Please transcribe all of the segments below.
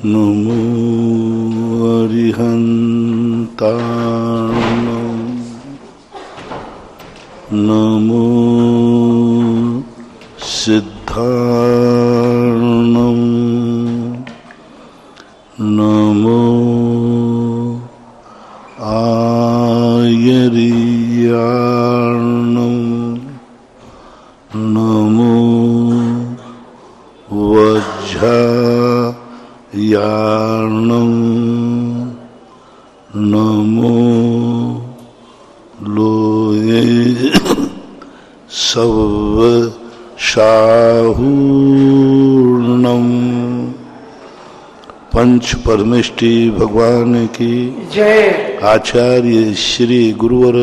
नमो अरिहन्ताणं नमो सिद्धार्णं नमो आयर्यार्णं नमो वज्रायार्णं नमो लोये सवशाहूर्णं। पंच परमेष्टि भगवान की जय। आचार्य श्री गुरुवर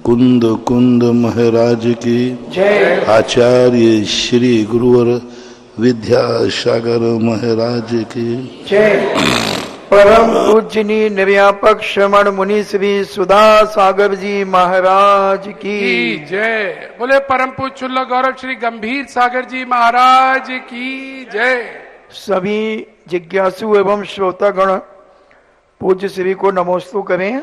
कुंद कुंद महाराज की जय। आचार्य श्री गुरुवर विद्यासागर महाराज की जय। परम पूजनीय निर्यापक श्रमण मुनि श्री सुधा सागर जी महाराज की जय। बोले परम पूज्य चुल्ल गौरव श्री गंभीर सागर जी महाराज की जय। सभी जिज्ञासु एवं श्रोतागण पूज्य श्री को नमोस्तु करें।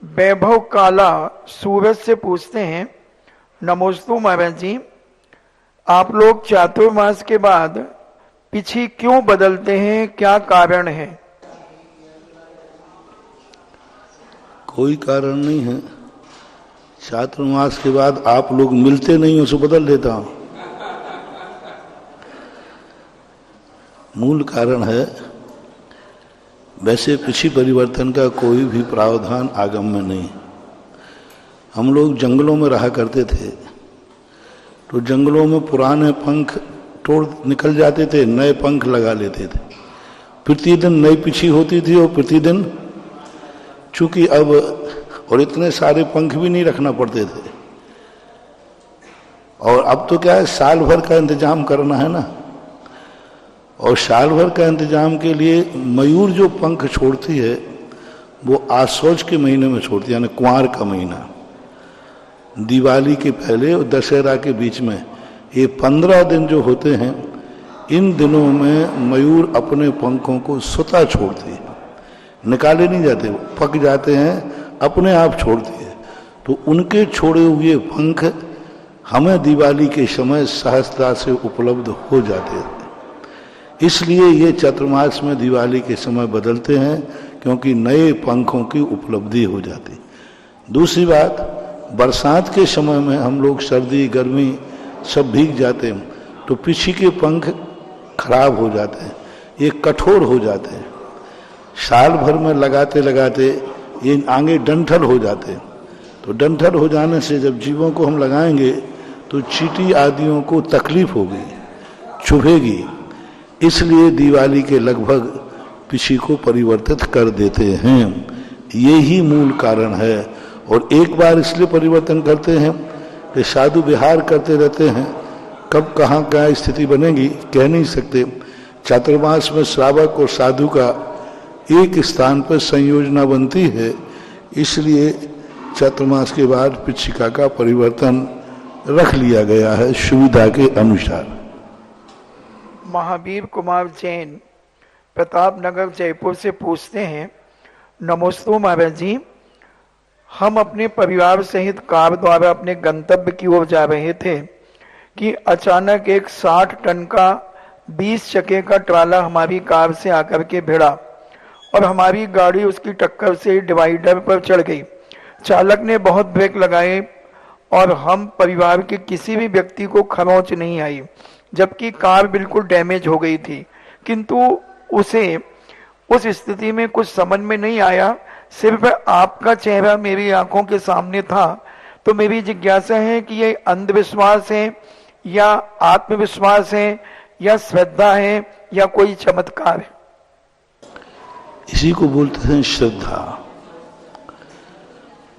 वैभव काला सूरज से पूछते हैं, नमोस्तु महाराज जी, आप लोग चातुर्मास के बाद पिछी क्यों बदलते हैं, क्या कारण है? कोई कारण नहीं है। चातुर्मास के बाद आप लोग मिलते नहीं, उसको बदल देता हूं। मूल कारण है, वैसे पिछी परिवर्तन का कोई भी प्रावधान आगम में नहीं। हम लोग जंगलों में रहा करते थे, तो जंगलों में पुराने पंख तोड़ निकल जाते थे, नए पंख लगा लेते थे। प्रतिदिन नई पिछी होती थी और प्रतिदिन, चूंकि अब और इतने सारे पंख भी नहीं रखना पड़ते थे। और अब तो क्या है, साल भर का इंतजाम करना है ना, और साल भर का इंतजाम के लिए मयूर जो पंख छोड़ती है वो आसौज के महीने में छोड़ती है, यानी कुंवार का महीना। दिवाली के पहले और दशहरा के बीच में ये 15 दिन जो होते हैं, इन दिनों में मयूर अपने पंखों को स्वतः छोड़ती है, निकाले नहीं जाते, पक जाते हैं, अपने आप छोड़ती है। तो उनके छोड़े हुए पंख हमें दिवाली के समय सहजता से उपलब्ध हो जाते हैं। इसलिए ये चतुर्मास में दिवाली के समय बदलते हैं, क्योंकि नए पंखों की उपलब्धि हो जाती। दूसरी बात, बरसात के समय में हम लोग सर्दी गर्मी सब भीग जाते हैं, तो पीछे के पंख खराब हो जाते हैं, ये कठोर हो जाते हैं। साल भर में लगाते लगाते ये आगे डंठल हो जाते हैं। तो डंठल हो जाने से जब जीवों को हम लगाएंगे तो चींटी आदियों को तकलीफ होगी, चुभेगी। इसलिए दिवाली के लगभग पिछी को परिवर्तित कर देते हैं। यही मूल कारण है। और एक बार इसलिए परिवर्तन करते हैं कि साधु विहार करते रहते हैं, कब कहाँ क्या स्थिति बनेगी कह नहीं सकते। चातुर्मास में श्रावक और साधु का एक स्थान पर संयोजना बनती है, इसलिए चातुर्मास के बाद पिछिका का परिवर्तन रख लिया गया है सुविधा के अनुसार। महावीर कुमार जैन प्रतापनगर जयपुर से पूछते हैं, नमोस्तु महाराज जी, हम अपने परिवार सहित कार द्वारा अपने गंतव्य की ओर जा रहे थे कि अचानक एक 60 टन का 20 चक्के का ट्राला हमारी कार से आकर के भिड़ा और हमारी गाड़ी उसकी टक्कर से डिवाइडर पर चढ़ गई। चालक ने बहुत ब्रेक लगाए और हम परिवार के किसी भी व्यक्ति को खरोंच नहीं आई, जबकि कार बिल्कुल डैमेज हो गई थी। किंतु उसे उस स्थिति में कुछ समझ में नहीं आया, सिर्फ आपका चेहरा मेरी आंखों के सामने था। तो मेरी जिज्ञासा है कि ये अंधविश्वास है या आत्मविश्वास है या श्रद्धा है या कोई चमत्कार है? इसी को बोलते हैं श्रद्धा।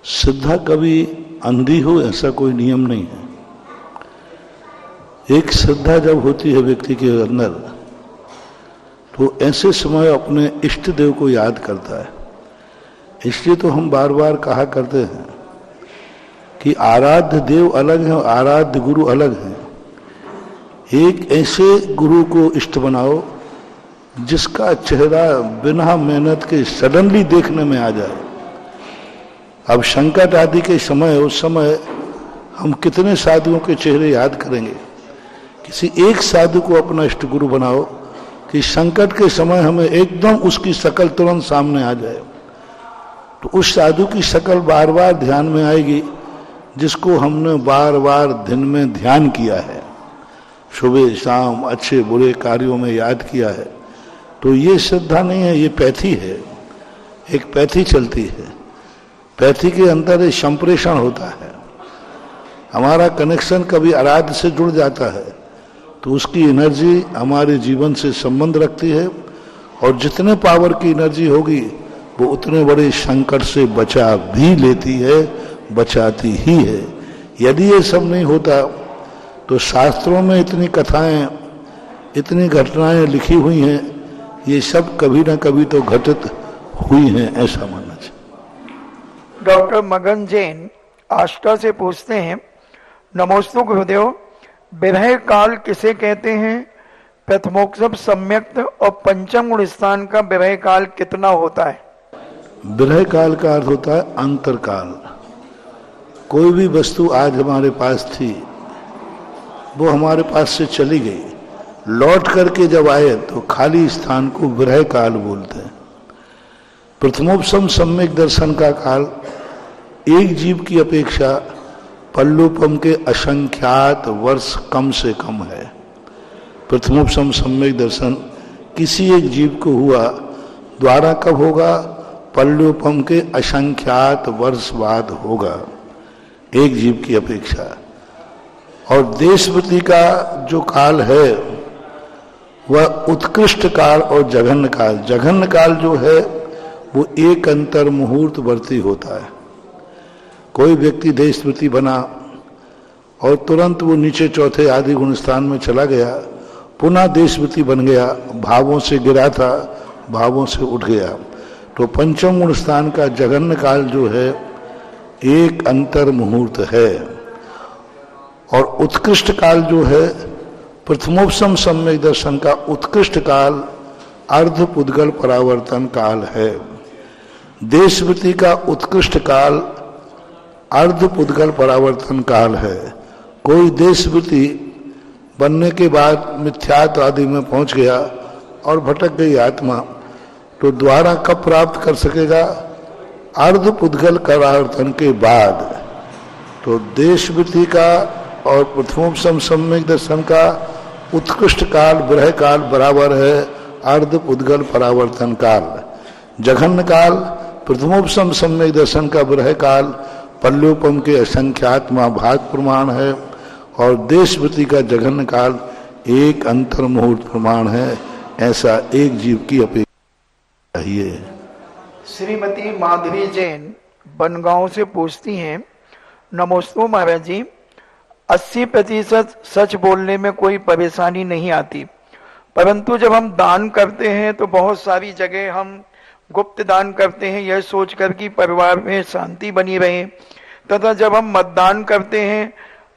श्रद्धा कभी अंधी हो ऐसा कोई नियम नहीं है। एक श्रद्धा जब होती है व्यक्ति के अंदर, तो ऐसे समय अपने इष्ट देव को याद करता है। इसलिए तो हम बार बार कहा करते हैं कि आराध्य देव अलग है और आराध्य गुरु अलग है। एक ऐसे गुरु को इष्ट बनाओ जिसका चेहरा बिना मेहनत के सडनली देखने में आ जाए। अब संकट आदि के समय, उस समय हम कितने साधुओं के चेहरे याद करेंगे। किसी एक साधु को अपना इष्ट गुरु बनाओ कि संकट के समय हमें एकदम उसकी शक्ल तुरंत सामने आ जाए। तो उस साधु की शक्ल बार बार ध्यान में आएगी जिसको हमने बार बार दिन में ध्यान किया है, सुबह शाम अच्छे बुरे कार्यों में याद किया है। तो ये श्रद्धा नहीं है, ये पैथी है। एक पैथी चलती है, पैथी के अंदर एक संप्रेषण होता है। हमारा कनेक्शन कभी आराध्य से जुड़ जाता है तो उसकी एनर्जी हमारे जीवन से संबंध रखती है, और जितने पावर की एनर्जी होगी वो उतने बड़े संकट से बचा भी लेती है, बचाती ही है। यदि ये सब नहीं होता तो शास्त्रों में इतनी कथाएं, इतनी घटनाएं लिखी हुई हैं, ये सब कभी ना कभी तो घटित हुई हैं, ऐसा मानना चाहिए। डॉक्टर मगन जैन आष्टा से पूछते हैं, नमोस्तु गुरुदेव, विरह काल किसे कहते हैं? प्रथमोक्ष सम्यक्त और पंचम गुण स्थान का विरह काल कितना होता है? विरह काल का अर्थ होता है अंतरकाल। कोई भी वस्तु आज हमारे पास थी, वो हमारे पास से चली गई, लौट करके जब आए तो खाली स्थान को विरह काल बोलते हैं। प्रथमोपम सम्यक दर्शन का काल एक जीव की अपेक्षा पल्लुपम के असंख्यात वर्ष कम से कम है। प्रथमोपम सम्यक दर्शन किसी एक जीव को हुआ, द्वारा कब होगा? पल्लुपम के असंख्यात वर्ष बाद होगा, एक जीव की अपेक्षा। और देशवृत्ति का जो काल है वह उत्कृष्ट काल और जघन्य काल। जघन्य काल जो है वो एक अंतर मुहूर्त वर्ती होता है। कोई व्यक्ति देशवृत्ति बना और तुरंत वो नीचे चौथे आदि गुण स्थान में चला गया, पुनः देशवृत्ति बन गया, भावों से गिरा था, भावों से उठ गया। तो पंचम गुण स्थान का जघन्य काल जो है एक अंतर मुहूर्त है। और उत्कृष्ट काल जो है प्रथमोपम सम्यक दर्शन का उत्कृष्ट काल अर्ध पुद्गल परावर्तन काल है। देशवृत्ति का उत्कृष्ट काल अर्ध पुद्गल परावर्तन काल है। कोई देशवृत्ति बनने के बाद मिथ्यात्व आदि में पहुंच गया और भटक गई आत्मा, तो द्वारा कब प्राप्त कर सकेगा? अर्ध पुद्गल परावर्तन के बाद। तो देशवृत्ति का और प्रथमोपम सम्यक दर्शन का उत्कृष्ट काल विरह काल बराबर है अर्ध पुद्गल परावर्तन काल। जघन्य काल प्रथमोपम सम्यक दर्शन का विरह काल पल्लोपम के असंख्यात्मा भाग प्रमाण है, और देशवृत्ति का जघन्य काल एक अंतर मुहूर्त प्रमाण है। ऐसा एक जीव की अपेक्षा चाहिए। श्रीमती माधवी जैन बनगांव से पूछती हैं, नमोस्तु महाराज जी, 80% सच बोलने में कोई परेशानी नहीं आती, परंतु जब हम दान करते हैं तो बहुत सारी जगह हम गुप्त दान करते हैं यह सोचकर कि परिवार में शांति बनी रहे, तथा जब हम मतदान करते हैं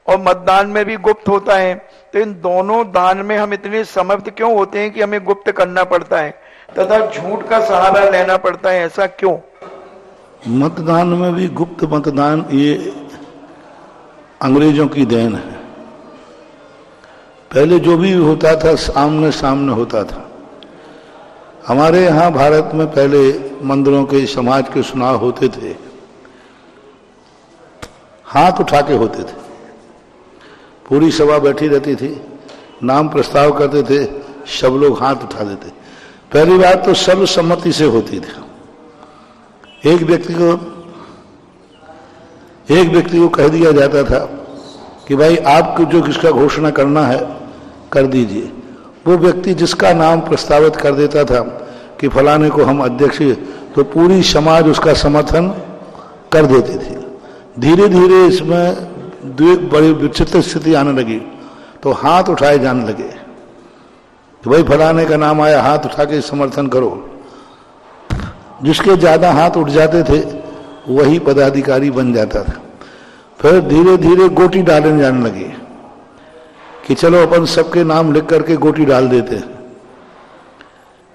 और मतदान में भी गुप्त होता है, तो इन दोनों दान में हम इतने समर्थ क्यों होते हैं कि हमें गुप्त करना पड़ता है तथा झूठ का सहारा लेना पड़ता है? ऐसा क्यों? मतदान में भी गुप्त मतदान ये अंग्रेजों की देन है। पहले जो भी होता था सामने सामने होता था। हमारे यहाँ भारत में पहले मंदिरों के समाज के चुनाव होते थे, हाथ उठा के होते थे। पूरी सभा बैठी रहती थी, नाम प्रस्ताव करते थे, सब लोग हाथ उठा देते। पहली बात तो सर्वसम्मति से होती थी। एक व्यक्ति को कह दिया जाता था कि भाई आपको जो किसका घोषणा करना है कर दीजिए। वो व्यक्ति जिसका नाम प्रस्तावित कर देता था कि फलाने को हम अध्यक्ष, तो पूरी समाज उसका समर्थन कर देती थी। धीरे धीरे इसमें बड़ी विचित्र स्थिति आने लगी, तो हाथ उठाए जाने लगे कि भाई फलाने का नाम आया, हाथ उठा के समर्थन करो। जिसके ज्यादा हाथ उठ जाते थे वही पदाधिकारी बन जाता था। फिर धीरे धीरे गोटी डालने जाने लगे कि चलो अपन सबके नाम लिख करके गोटी डाल देते हैं।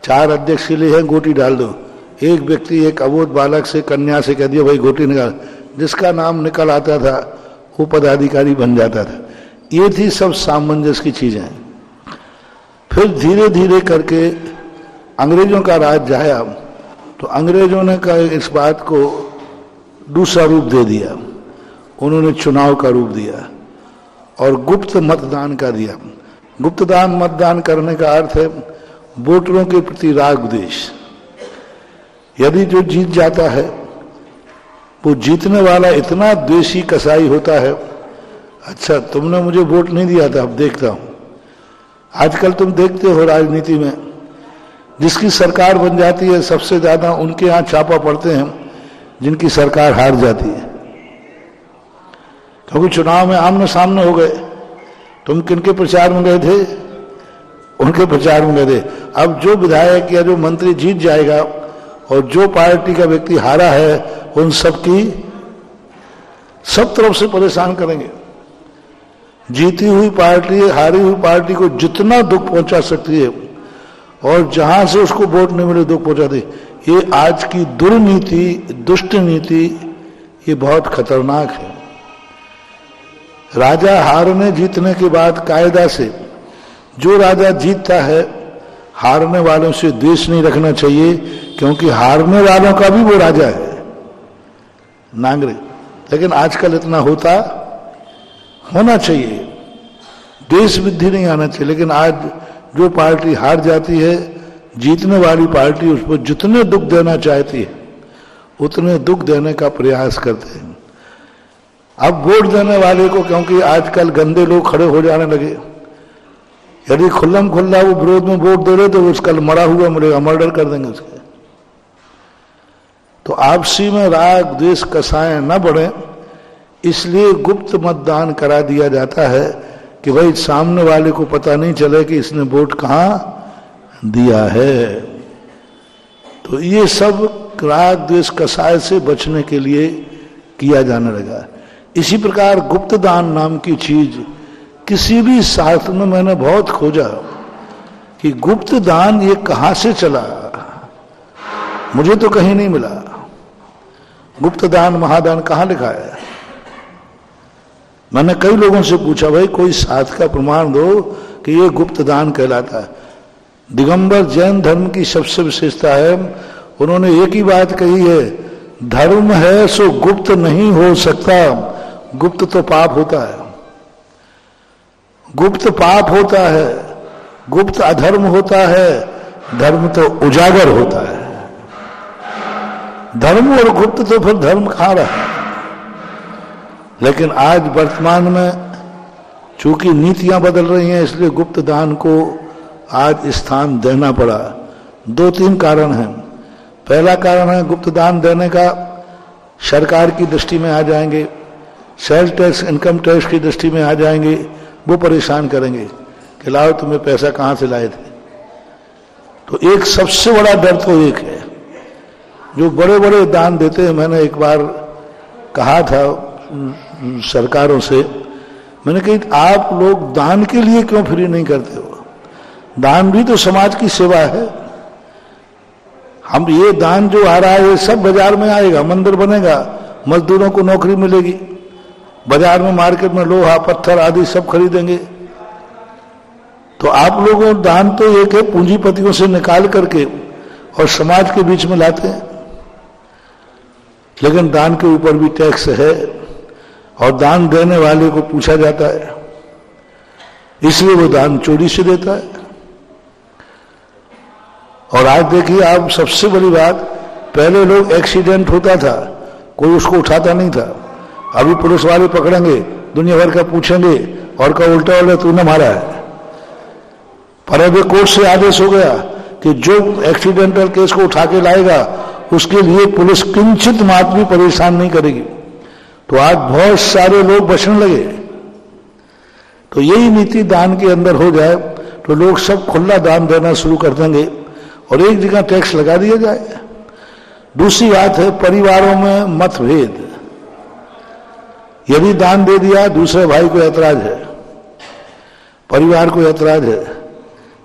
4 अध्यक्ष के लिए है, गोटी डाल दो। एक व्यक्ति एक अबोध बालक से, कन्या से कह दिया भाई गोटी निकाल, जिसका नाम निकल आता था वो पदाधिकारी बन जाता था। ये थी सब सामंजस्य की चीजें। फिर धीरे धीरे करके अंग्रेजों का राज जाया तो अंग्रेजों ने इस बात को दूसरा रूप दे दिया। उन्होंने चुनाव का रूप दिया और गुप्त मतदान का दिया। गुप्तदान मतदान करने का अर्थ है वोटरों के प्रति राग द्वेष। यदि जो जीत जाता है वो जीतने वाला इतना द्वेषी कसाई होता है, अच्छा तुमने मुझे वोट नहीं दिया था, अब देखता हूं। आजकल तुम देखते हो राजनीति में जिसकी सरकार बन जाती है सबसे ज्यादा उनके यहां छापा पड़ते हैं जिनकी सरकार हार जाती है, क्योंकि चुनाव में आमने सामने हो गए। तुम किनके प्रचार में गए थे? उनके प्रचार में गए थे। अब जो विधायक या जो मंत्री जीत जाएगा और जो पार्टी का व्यक्ति हारा है उन सबकी सब तरफ से परेशान करेंगे। जीती हुई पार्टी हारी हुई पार्टी को जितना दुख पहुंचा सकती है और जहां से उसको वोट नहीं मिले दुख पहुंचा दे, ये आज की दुर्नीति, दुष्ट नीति, ये बहुत खतरनाक है। राजा हारने जीतने के बाद कायदा से जो राजा जीतता है हारने वालों से द्वेष नहीं रखना चाहिए, क्योंकि हारने वालों का भी वो राजा है, नागरिक। लेकिन आजकल इतना होना चाहिए, देश वृद्धि नहीं आना चाहिए। लेकिन आज जो पार्टी हार जाती है, जीतने वाली पार्टी उस पर जितने दुख देना चाहती है उतने दुख देने का प्रयास करते हैं। अब वोट देने वाले को, क्योंकि आजकल गंदे लोग खड़े हो जाने लगे, यदि खुल्लम खुल्ला वो विरोध में वोट दे रहे तो उसका मरा हुआ मिलेगा, मर्डर कर देंगे उसके। तो आपसी में राग द्वेष कसाएं न बढ़े, इसलिए गुप्त मतदान करा दिया जाता है कि भाई सामने वाले को पता नहीं चले कि इसने वोट कहां दिया है। तो ये सब राग द्वेष कसाय से बचने के लिए किया जाने लगा। इसी प्रकार गुप्त दान नाम की चीज किसी भी शास्त्र में मैंने बहुत खोजा कि गुप्त दान ये कहां से चला, मुझे तो कहीं नहीं मिला। गुप्त दान महादान कहां लिखा है? मैंने कई लोगों से पूछा भाई कोई शास्त्र का प्रमाण दो कि ये गुप्त दान कहलाता है। दिगंबर जैन धर्म की सबसे विशेषता है, उन्होंने एक ही बात कही है, धर्म है सो गुप्त नहीं हो सकता। गुप्त तो पाप होता है, गुप्त पाप होता है, गुप्त अधर्म होता है, धर्म तो उजागर होता है। धर्म और गुप्त तो फिर धर्म कहां रहा। लेकिन आज वर्तमान में चूंकि नीतियां बदल रही हैं, इसलिए गुप्त दान को आज स्थान देना पड़ा। 2-3 कारण हैं। पहला कारण है गुप्त दान देने का सरकार की दृष्टि में आ जाएंगे, सेल टैक्स इनकम टैक्स की दृष्टि में आ जाएंगे, वो परेशान करेंगे कि लाओ तुम्हें पैसा कहां से लाए थे। तो एक सबसे बड़ा डर तो एक है, जो बड़े बड़े दान देते हैं। मैंने एक बार कहा था सरकारों से, मैंने कही आप लोग दान के लिए क्यों फ्री नहीं करते हो? दान भी तो समाज की सेवा है। हम ये दान जो आ रहा है ये सब बाजार में आएगा, मंदिर बनेगा, मजदूरों को नौकरी मिलेगी, बाजार में मार्केट में लोहा पत्थर आदि सब खरीदेंगे। तो आप लोगों दान तो एक है पूंजीपतियों से निकाल करके और समाज के बीच में लाते हैं, लेकिन दान के ऊपर भी टैक्स है और दान देने वाले को पूछा जाता है, इसलिए वो दान चोरी से देता है। और आज देखिए आप, सबसे बड़ी बात, पहले लोग एक्सीडेंट होता था कोई उसको उठाता नहीं था, अभी पुलिस वाले पकड़ेंगे, दुनिया भर का पूछेंगे और का उल्टा उल्टा तूने मारा है। पर अब कोर्ट से आदेश हो गया कि जो एक्सीडेंटल केस को उठा के लाएगा उसके लिए पुलिस किंचित मात्र भी परेशान नहीं करेगी। तो आज बहुत सारे लोग बचने लगे। तो यही नीति दान के अंदर हो जाए तो लोग सब खुला दान देना शुरू कर देंगे और एक जगह टैक्स लगा दिया जाए। दूसरी बात है परिवारों में मतभेद। यदि दान दे दिया, दूसरे भाई को ऐतराज है, परिवार को ऐतराज है,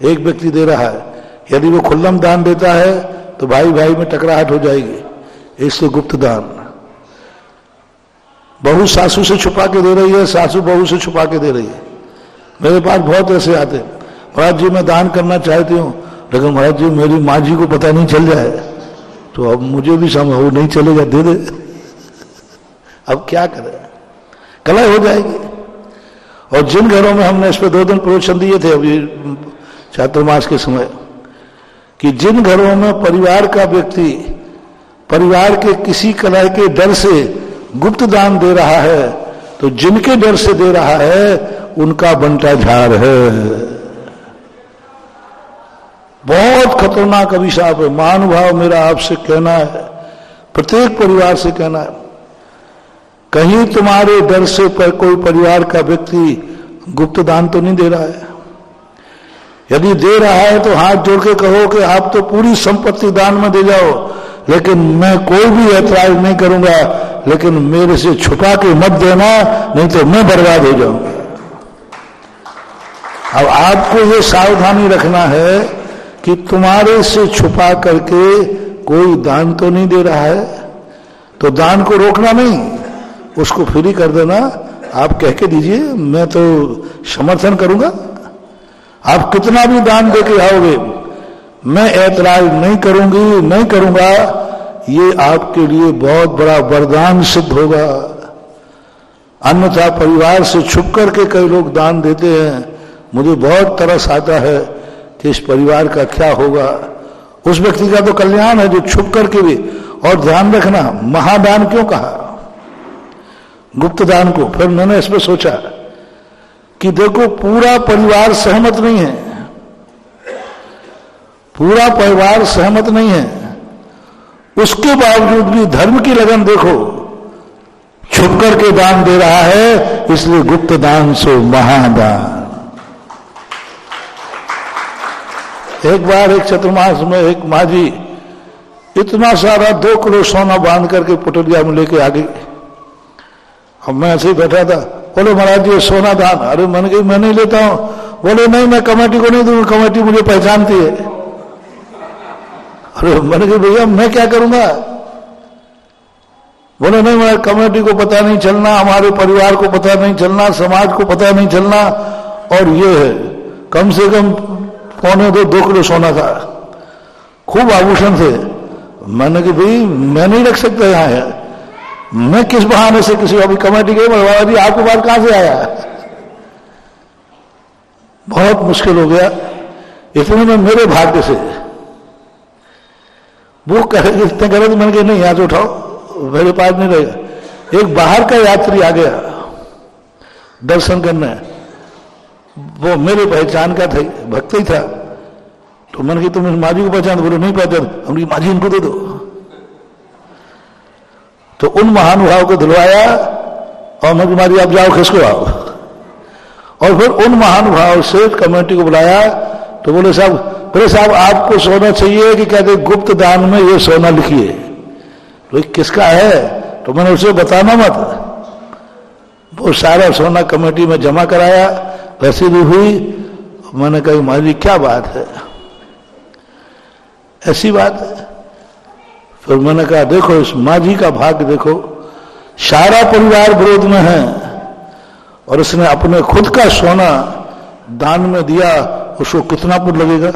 एक व्यक्ति दे रहा है, यदि वो खुल्लम दान देता है तो भाई भाई में टकराहट हो जाएगी, इसलिए गुप्त दान। बहू सासू से छुपा के दे रही है, सासू बहू से छुपा के दे रही है। मेरे पास बहुत ऐसे आते हैं, महाराज जी मैं दान करना चाहती हूँ, लेकिन महाराज जी मेरी माँ जी को पता नहीं चल जाए तो अब मुझे भी समझ वो नहीं चलेगा, दे दे। अब क्या करें, कलह हो जाएगी। और जिन घरों में हमने इस पर 2 दिन प्रवचन दिए थे अभी चातुर्मास के समय, कि जिन घरों में परिवार का व्यक्ति परिवार के किसी कलह के डर से गुप्त दान दे रहा है, तो जिनके डर से दे रहा है उनका बंटा झाड़ है। बहुत खतरनाक अभिशाप है। महानुभाव मेरा आपसे कहना है, प्रत्येक परिवार से कहना है, कहीं तुम्हारे डर से पर कोई परिवार का व्यक्ति गुप्त दान तो नहीं दे रहा है। यदि दे रहा है तो हाथ जोड़ के कहो कि आप तो पूरी संपत्ति दान में दे जाओ, लेकिन मैं कोई भी ऐतराज नहीं करूंगा, लेकिन मेरे से छुपा के मत देना, नहीं तो मैं बर्बाद हो जाऊंगा। अब आपको ये सावधानी रखना है कि तुम्हारे से छुपा करके कोई दान तो नहीं दे रहा है, तो दान को रोकना नहीं, उसको फ्री कर देना। आप कह के दीजिए मैं तो समर्थन करूंगा, आप कितना भी दान दे के आओगे, मैं ऐतराज नहीं करूंगी, नहीं करूंगा। ये आपके लिए बहुत बड़ा वरदान सिद्ध होगा। अन्यथा परिवार से छुप करके कई लोग दान देते हैं, मुझे बहुत तरस आता है कि इस परिवार का क्या होगा। उस व्यक्ति का तो कल्याण है जो छुप करके भी। और ध्यान रखना, महादान क्यों कहा, गुप्त दान को। फिर मैंने इसमें सोचा कि देखो पूरा परिवार सहमत नहीं है, पूरा परिवार सहमत नहीं है, उसके बावजूद भी धर्म की लगन देखो, छुप करके दान दे रहा है, इसलिए गुप्त दान सो महादान। एक बार एक चतुर्मास में एक माजी इतना सारा 2 किलो सोना बांध करके पुटलिया में लेके आ गई। अब मैं ऐसे ही बैठा था, बोले महाराज जी सोना दान। अरे मन गई मैं नहीं लेता हूं। बोले नहीं मैं कमेटी को नहीं दूंगा, कमेटी मुझे पहचानती है। अरे मन गई भैया मैं क्या करूंगा। बोले नहीं मैं कमेटी को पता नहीं चलना, हमारे परिवार को पता नहीं चलना, समाज को पता नहीं चलना। और ये है कम से कम 2 किलो सोना था, खूब आभूषण थे। मैंने कि भाई मैं नहीं रख सकता यहाँ है, मैं किस बहाने से किसी अभी कमेटी गई, बाबा जी आपको बात कहां से आया। बहुत मुश्किल हो गया। इतने में मेरे भाग्य से वो कहे इतने करे तो मैंने कहा नहीं यहाँ से उठाओ, मेरे पास नहीं रहेगा। एक बाहर का यात्री आ गया दर्शन करने, वो मेरे पहचान का था, भक्त ही था। तो मैंने कहा तुम इस माजी को पहचान, बोले नहीं पहचान। हमने माजी इनको दे दो। तो उन महानुभाव को दिलवाया और मैं तुम्हारी आप जाओ खिसको आओ। और फिर उन महानुभाव से कमेटी को बुलाया तो बोले साहब आपको सोना चाहिए कि कहते गुप्त दान में ये सोना लिखिए। तो किसका है, तो मैंने उसे बताना मत। वो सारा सोना कमेटी में जमा कराया, रसीद हुई। मैंने कहा माजी क्या बात है, ऐसी बात है। फिर मैंने कहा देखो इस माझी का भाग्य देखो, सारा परिवार विरोध में है और इसने अपने खुद का सोना दान में दिया, उसको कितना पुण्य लगेगा।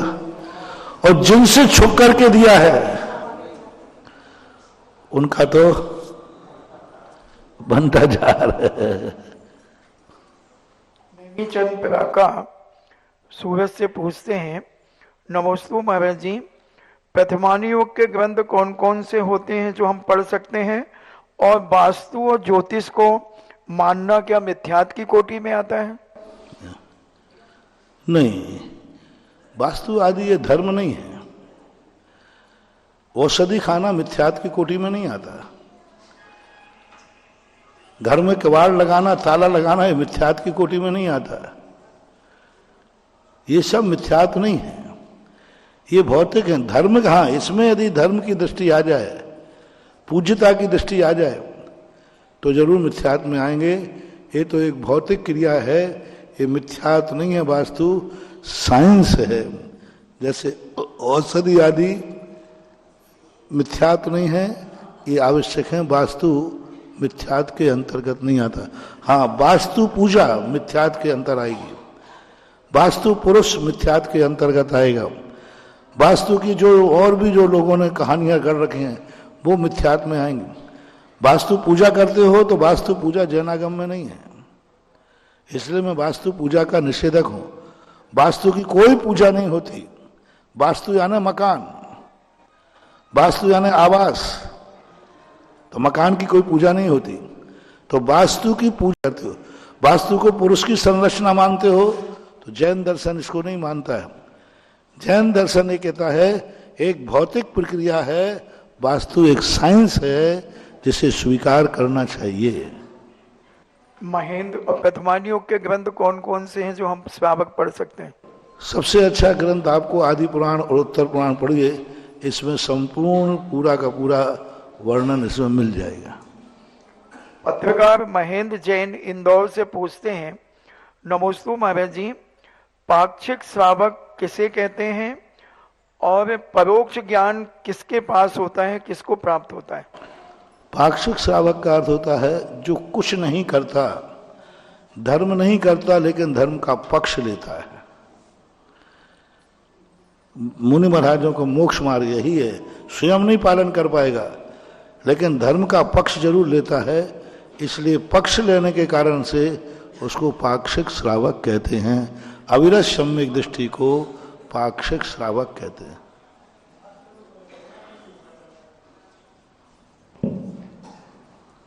और जिनसे छुप करके दिया है उनका तो बनता जा रहा है। चंद पिलाका सूरज से पूछते हैं, नमोस्तु महाराज जी, प्रथमानी योग के ग्रंथ कौन कौन से होते हैं जो हम पढ़ सकते हैं, और वास्तु और ज्योतिष को मानना क्या मिथ्यात की कोटि में आता है? नहीं, वास्तु आदि ये धर्म नहीं है। औषधि खाना मिथ्यात की कोटि में नहीं आता। घर में किवाड़ लगाना, ताला लगाना ये मिथ्यात की कोटि में नहीं आता। ये सब मिथ्यात नहीं है, ये भौतिक है। धर्म कहाँ, इसमें यदि धर्म की दृष्टि आ जाए, पूज्यता की दृष्टि आ जाए तो जरूर मिथ्यात में आएंगे। ये तो एक भौतिक क्रिया है, ये मिथ्यात्व नहीं है, वास्तु साइंस है। जैसे औषधि आदि मिथ्यात्व नहीं है, ये आवश्यक है, वास्तु मिथ्यात्व के अंतर्गत नहीं आता। हाँ, वास्तु पूजा मिथ्यात्व के अंतर आएगी, वास्तु पुरुष मिथ्यात्व के अंतर्गत आएगा, वास्तु की जो और भी जो लोगों ने कहानियां कर रखी हैं वो मिथ्यात्व में आएंगी। वास्तु पूजा करते हो तो वास्तु पूजा जैनागम में नहीं है, इसलिए मैं वास्तु पूजा का निषेधक हूं। वास्तु की कोई पूजा नहीं होती। वास्तु यानी मकान, वास्तु यानी आवास, तो मकान की कोई पूजा नहीं होती। तो वास्तु की पूजा करते हो, वास्तु को पुरुष की संरचना मानते हो, तो जैन दर्शन इसको नहीं मानता है। जैन दर्शन ये कहता है एक भौतिक प्रक्रिया है, वास्तु एक साइंस है जिसे स्वीकार करना चाहिए। महेंद्र और प्रथमान योग के ग्रंथ कौन कौन से हैं जो हम श्रावक पढ़ सकते हैं? सबसे अच्छा ग्रंथ आपको आदि पुराण और उत्तर पुराण पढ़िए, इसमें संपूर्ण पूरा का पूरा वर्णन इसमें मिल जाएगा। पत्रकार महेंद्र जैन इंदौर से पूछते हैं, नमोस्तु महाराज जी, पाक्षिक श्रावक किसे कहते हैं और परोक्ष ज्ञान किसके पास होता है, किसको प्राप्त होता है? पाक्षिक श्रावक का अर्थ होता है जो कुछ नहीं करता, धर्म नहीं करता, लेकिन धर्म का पक्ष लेता है। मुनि महाराजों को मोक्ष मार्ग यही है, स्वयं नहीं पालन कर पाएगा लेकिन धर्म का पक्ष जरूर लेता है, इसलिए पक्ष लेने के कारण से उसको पाक्षिक श्रावक कहते हैं। अविरत सम्यक दृष्टि को पाक्षिक श्रावक कहते हैं।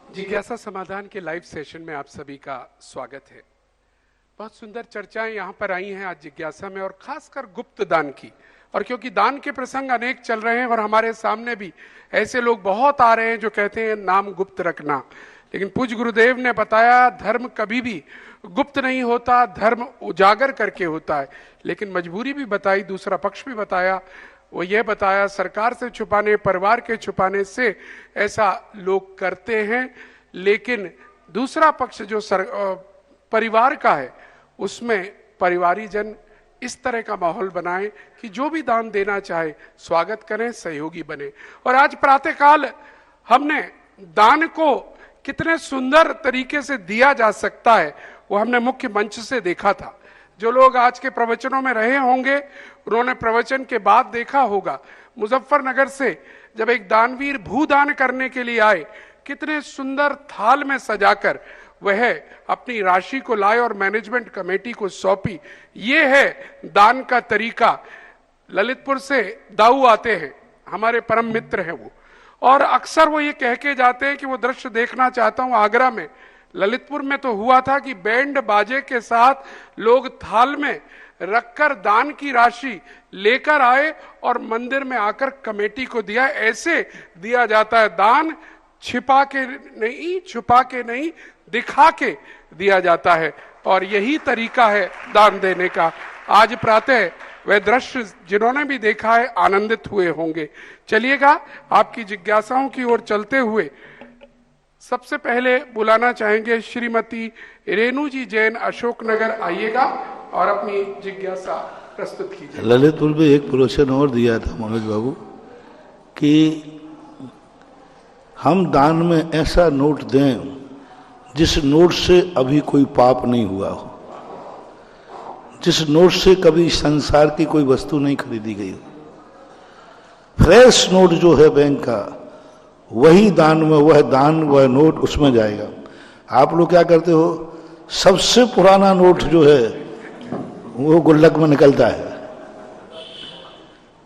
जिज्ञासा समाधान के लाइव सेशन में आप सभी का स्वागत है। बहुत सुंदर चर्चाएं यहाँ पर आई हैं आज जिज्ञासा में, और खासकर गुप्त दान की। और क्योंकि दान के प्रसंग अनेक चल रहे हैं और हमारे सामने भी ऐसे लोग बहुत आ रहे हैं जो कहते हैं नाम गुप्त रखना, लेकिन पूज्य गुरुदेव ने बताया धर्म कभी भी गुप्त नहीं होता, धर्म उजागर करके होता है। लेकिन मजबूरी भी बताई, दूसरा पक्ष भी बताया, वो ये बताया सरकार से छुपाने, परिवार के छुपाने से ऐसा लोग करते हैं। लेकिन दूसरा पक्ष जो परिवार का है, उसमें परिवारीजन इस तरह का माहौल बनाएं कि जो भी दान देना चाहे स्वागत करें, सहयोगी बने। और आज प्रातःकाल हमने दान को कितने सुंदर तरीके से दिया जा सकता है वो हमने मुख्य मंच से देखा था। जो लोग आज के प्रवचनों में रहे होंगे उन्होंने प्रवचन के बाद देखा होगा, मुजफ्फरनगर से जब एक दानवीर भूदान करने के लिए आए, कितने सुंदर थाल में सजाकर वह अपनी राशि को लाए और मैनेजमेंट कमेटी को सौंपी। ये है दान का तरीका। ललितपुर से दाऊ आते हैं, हमारे परम मित्र हैं वो, और अक्सर वो ये कह के जाते हैं कि वो दृश्य देखना चाहता हूं आगरा में। ललितपुर में तो हुआ था कि बैंड बाजे के साथ लोग थाल में रखकर दान की राशि लेकर आए और मंदिर में आकर कमेटी को दिया। ऐसे दिया जाता है दान, छिपा के नहीं, छुपा के नहीं, दिखा के दिया जाता है। और यही तरीका है दान देने का। आज प्रातः वह दृश्य जिन्होंने भी देखा है आनंदित हुए होंगे। चलिएगा आपकी जिज्ञासाओं की ओर चलते हुए सबसे पहले बुलाना चाहेंगे श्रीमती रेणु जी जैन, अशोकनगर, आइएगा और अपनी जिज्ञासा प्रस्तुत कीजिए। ललितपुर में एक प्रवचन और दिया था मनोज बाबू कि हम दान में ऐसा नोट दें जिस नोट से अभी कोई पाप नहीं हुआ हो, जिस नोट से कभी संसार की कोई वस्तु नहीं खरीदी गई हो। फ्रेश नोट जो है बैंक का, वही दान में, वह दान, वह नोट उसमें जाएगा। आप लोग क्या करते हो, सबसे पुराना नोट जो है वो गुल्लक में निकलता है।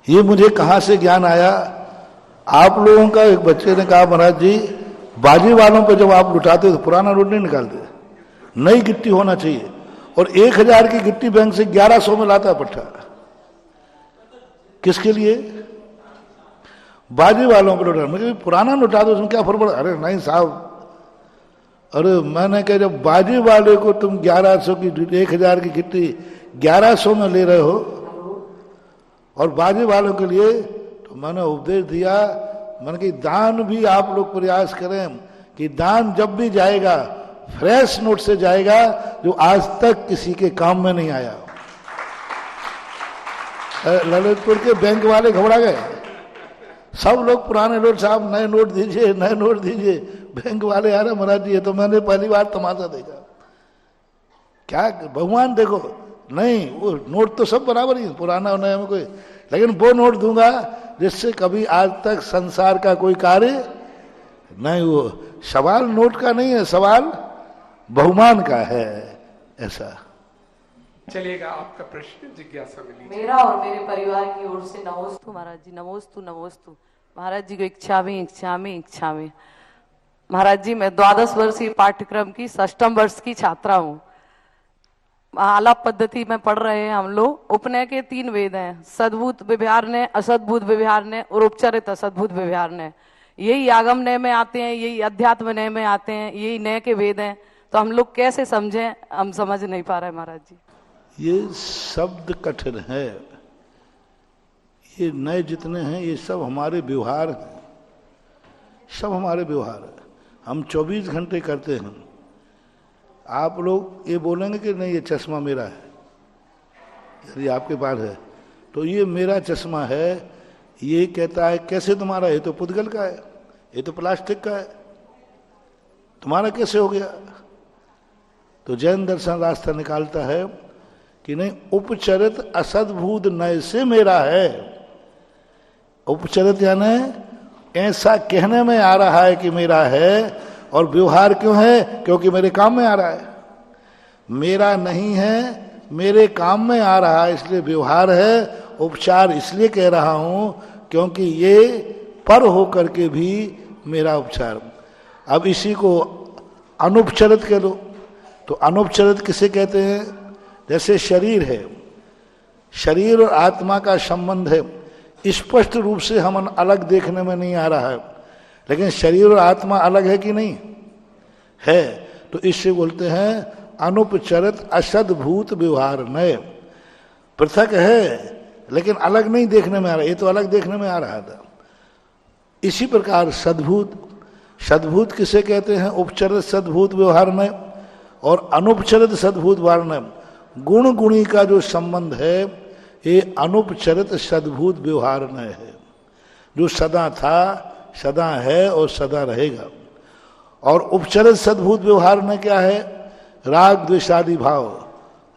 ये मुझे कहां से ज्ञान आया, आप लोगों का एक बच्चे ने कहा महाराज जी बाजी वालों पे जब आप लुटाते हो तो पुराना नोट नहीं निकालते, नई गिट्टी होना चाहिए। और 1000 की गिट्टी बैंक से 1100 में लाता है पट्टा। किसके लिए? बाजी वालों पर लुटा। मुझे पुराना लुटा दो, उसमें क्या फर्क पड़ा? अरे नहीं साहब, अरे मैंने कहा जब बाजी वाले को तुम 1100 की 1000 की गिट्टी 1100 में ले रहे हो और बाजी वालों के लिए, तो मैंने उपदेश दिया, मैंने कि दान भी आप लोग प्रयास करें कि दान जब भी जाएगा फ्रेश नोट से जाएगा जो आज तक किसी के काम में नहीं आया। ललितपुर के बैंक वाले घबरा गए, सब लोग पुराने नोट, साहब नए नोट दीजिए, नए नोट दीजिए। बैंक वाले आ रहे महाराज जी, ये तो मैंने पहली बार तमाशा देखा। क्या भगवान देखो, नहीं वो नोट तो सब बराबर ही, पुराना और नया में कोई, लेकिन वो नोट दूंगा जिससे कभी आज तक संसार का कोई कार्य नहीं। वो सवाल नोट का नहीं है, सवाल बहुमान का है। ऐसा चलिएगा, आपका प्रश्न जिज्ञासा मिली। मेरा और मेरे परिवार की ओर से नमोस्तु महाराज जी, नमोस्तु नमोस्तु महाराज जी को इच्छामी इच्छामी इच्छामी। महाराज जी, मैं 12 वर्षीय पाठ्यक्रम की 6म वर्ष की छात्रा हूँ। आलाप पद्धति में पढ़ रहे हैं हम लोग। उपनय के 3 वेद हैं, सद्भूत व्यवहार ने, असद्भूत व्यवहार ने और उपचरित असद्भूत व्यवहार ने। यही आगम नय में आते हैं, यही अध्यात्म नय में आते हैं, यही नय के वेद हैं। तो हम लोग कैसे समझें, हम समझ नहीं पा रहे महाराज जी। ये शब्द कठिन है, ये नए जितने हैं ये सब हमारे व्यवहार हैं, सब हमारे व्यवहार है। हम 24 घंटे करते हैं। आप लोग ये बोलेंगे कि नहीं ये चश्मा मेरा है, यदि आपके पास है तो ये मेरा चश्मा है। ये कहता है कैसे तुम्हारा, ये तो पुद्गल का है, ये तो प्लास्टिक का है, तुम्हारा कैसे हो गया? तो जैन दर्शन रास्ता निकालता है कि नहीं, उपचरित असद्भूत नय से मेरा है। उपचरित यानी ऐसा कहने में आ रहा है कि मेरा है, और व्यवहार क्यों है? क्योंकि मेरे काम में आ रहा है। मेरा नहीं है, मेरे काम में आ रहा है, इसलिए व्यवहार है। उपचार इसलिए कह रहा हूं क्योंकि ये पर होकर के भी मेरा उपचार। अब इसी को अनुपचरित कह लो, तो अनुपचरित किसे कहते हैं? जैसे शरीर है, शरीर और आत्मा का संबंध है, स्पष्ट रूप से हम अलग देखने में नहीं आ रहा है, लेकिन शरीर और आत्मा अलग है कि नहीं है? तो इससे बोलते हैं अनुपचरित असद्भूत व्यवहार नय। पृथक है लेकिन अलग नहीं देखने में आ रहा, ये तो अलग देखने में आ रहा था। इसी प्रकार सद्भूत, सद्भूत किसे कहते हैं? उपचरित सद्भूत व्यवहार नय और अनुपचरित सद्भूत व्यवहार नय। गुण गुणी का जो संबंध है ये अनुपचरित सद्भूत व्यवहार नय है, जो सदा था, सदा है और सदा रहेगा। और उपचरित सद्भूत व्यवहार में क्या है? राग द्वेषादि भाव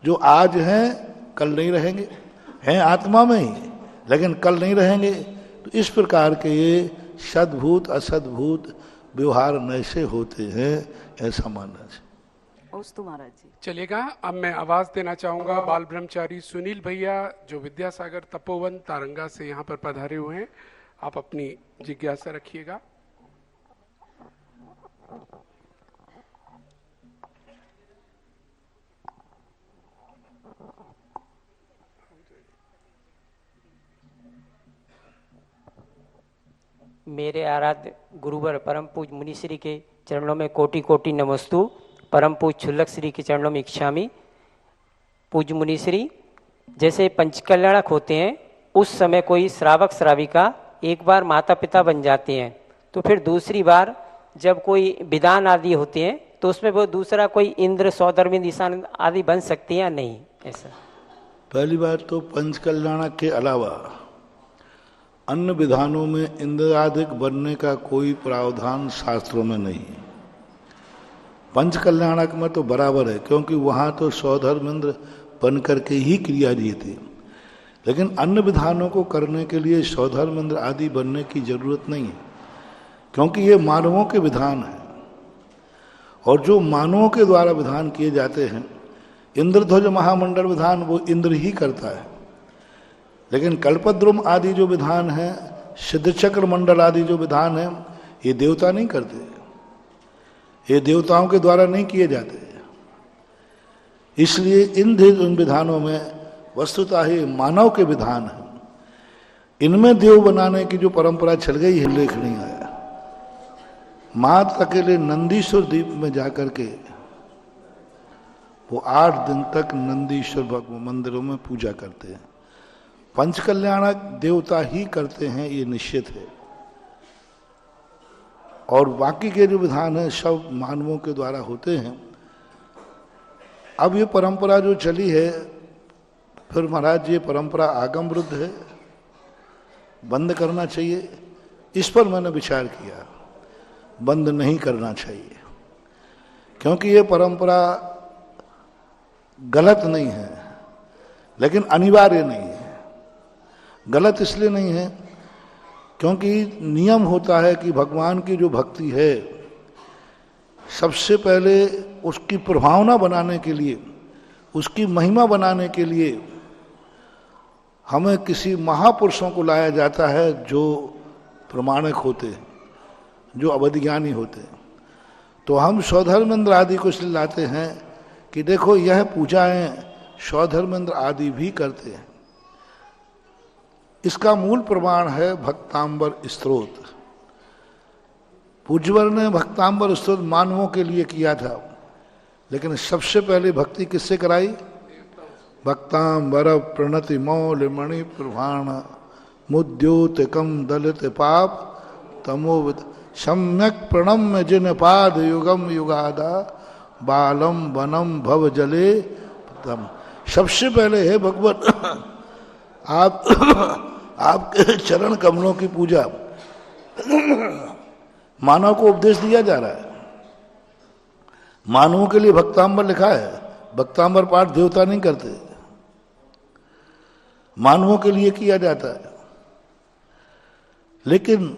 जो आज हैं कल नहीं रहेंगे, हैं आत्मा में ही लेकिन कल नहीं रहेंगे। तो इस प्रकार के ये सद्भूत असद्भूत व्यवहार नय से होते हैं, ऐसा मानना चाहिए। महाराज जी चलिएगा, अब मैं आवाज देना चाहूंगा बाल ब्रह्मचारी सुनील भैया, जो विद्यासागर तपोवन तारंगा से यहाँ पर पधारे हुए हैं। आप अपनी जिज्ञासा रखिएगा। मेरे आराध्य गुरुवर परम पूज मुनिश्री के चरणों में कोटि कोटि नमस्तु। परम पूज छुल्लक श्री के चरणों में इच्छामी। पूज मुनिश्री, जैसे पंचकल्याणक होते हैं उस समय कोई श्रावक श्राविका एक बार माता पिता बन जाते हैं, तो फिर दूसरी बार जब कोई विधान आदि होते हैं तो उसमें वो दूसरा कोई इंद्र सौधर्मी ईशान आदि बन सकते हैं या नहीं? ऐसा पहली बात तो पंचकल्याणक के अलावा अन्य विधानों में इंद्रादिक बनने का कोई प्रावधान शास्त्रों में नहीं। पंचकल्याणक में तो बराबर है, क्योंकि वहाँ तो सौधर्मेंद्र बन करके ही क्रिया दिए थे। लेकिन अन्य विधानों को करने के लिए सौधर्मेंद्र आदि बनने की जरूरत नहीं है, क्योंकि ये मानवों के विधान हैं, और जो मानवों के द्वारा विधान किए जाते हैं, इंद्रध्वज महामंडल विधान वो इंद्र ही करता है। लेकिन कल्पद्रुम आदि जो विधान है, सिद्धचक्र मंडल आदि जो विधान है, ये देवता नहीं करते, ये देवताओं के द्वारा नहीं किए जाते। इसलिए इन विधानों में वस्तुतः ही मानव के विधान है। इनमें देव बनाने की जो परंपरा चल गई है, लेख नहीं आया। मात्र अकेले नंदीश्वर द्वीप में जाकर के वो 8 दिन तक नंदीश्वर मंदिरों में पूजा करते हैं। पंचकल्याणक देवता ही करते हैं, ये निश्चित है। और बाकी के जो विधान हैं सब मानवों के द्वारा होते हैं। अब ये परंपरा जो चली है, फिर महाराज ये परंपरा आगम विरुद्ध है, बंद करना चाहिए। इस पर मैंने विचार किया, बंद नहीं करना चाहिए, क्योंकि ये परंपरा गलत नहीं है लेकिन अनिवार्य नहीं है। गलत इसलिए नहीं है क्योंकि नियम होता है कि भगवान की जो भक्ति है, सबसे पहले उसकी प्रभावना बनाने के लिए, उसकी महिमा बनाने के लिए हमें किसी महापुरुषों को लाया जाता है जो प्रमाणिक होते हैं, जो अवधिज्ञानी होते हैं। तो हम स्वधर्मेंद्र आदि को इसलिए लाते हैं कि देखो यह पूजाएं स्वधर्मेंद्र आदि भी करते हैं। इसका मूल प्रमाण है भक्तांबर स्तोत्र। पूज्यवर ने भक्तांबर स्तोत्र मानवों के लिए किया था, लेकिन सबसे पहले भक्ति किससे कराई? भक्तांबर प्रणति मौल मणि प्रभाण मुद्योतकम दलित पाप तमोविद सम्यक प्रणम्य जिन पाद युगम युगादा बालम वनम भव जले तम। सबसे पहले है भगवत आपके चरण कमलों की पूजा। मानव को उपदेश दिया जा रहा है, मानवों के लिए भक्तांबर लिखा है। भक्तांबर पाठ देवता नहीं करते, मानवों के लिए किया जाता है। लेकिन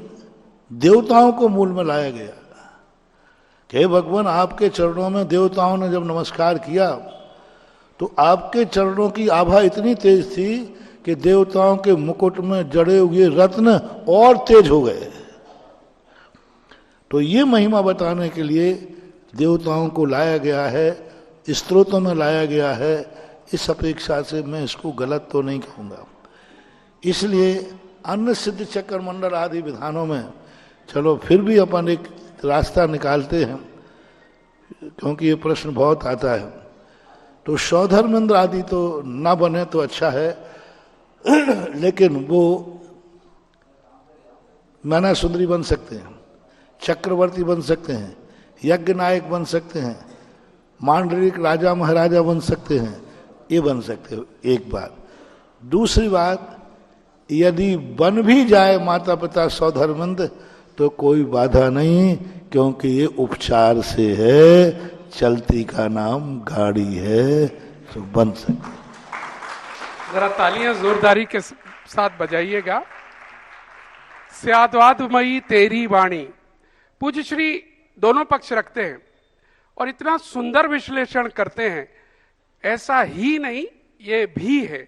देवताओं को मूल में लाया गया कि भगवान आपके चरणों में देवताओं ने जब नमस्कार किया तो आपके चरणों की आभा इतनी तेज थी कि देवताओं के मुकुट में जड़े हुए रत्न और तेज हो गए। तो ये महिमा बताने के लिए देवताओं को लाया गया है, स्तोत्रों में लाया गया है। इस अपेक्षा से मैं इसको गलत तो नहीं कहूँगा। इसलिए अन्य सिद्ध चक्र मंडल आदि विधानों में चलो फिर भी अपन एक रास्ता निकालते हैं, क्योंकि ये प्रश्न बहुत आता है। तो स्वधर्मेंद्र आदि तो ना बने तो अच्छा है, लेकिन वो मैना सुंदरी बन सकते हैं, चक्रवर्ती बन सकते हैं, यज्ञ नायक बन सकते हैं, मांडलिक राजा महाराजा बन सकते हैं, ये बन सकते हो। एक बात। दूसरी बात, यदि बन भी जाए माता पिता स्वधर्मेंद्र तो कोई बाधा नहीं, क्योंकि ये उपचार से है, चलती का नाम गाड़ी है, तो बन सकते। जरा तालियां जोरदारी के साथ बजाइएगा। स्याद्वादमयी तेरी वाणी। पूज्य श्री दोनों पक्ष रखते हैं और इतना सुंदर विश्लेषण करते हैं। ऐसा ही नहीं, ये भी है,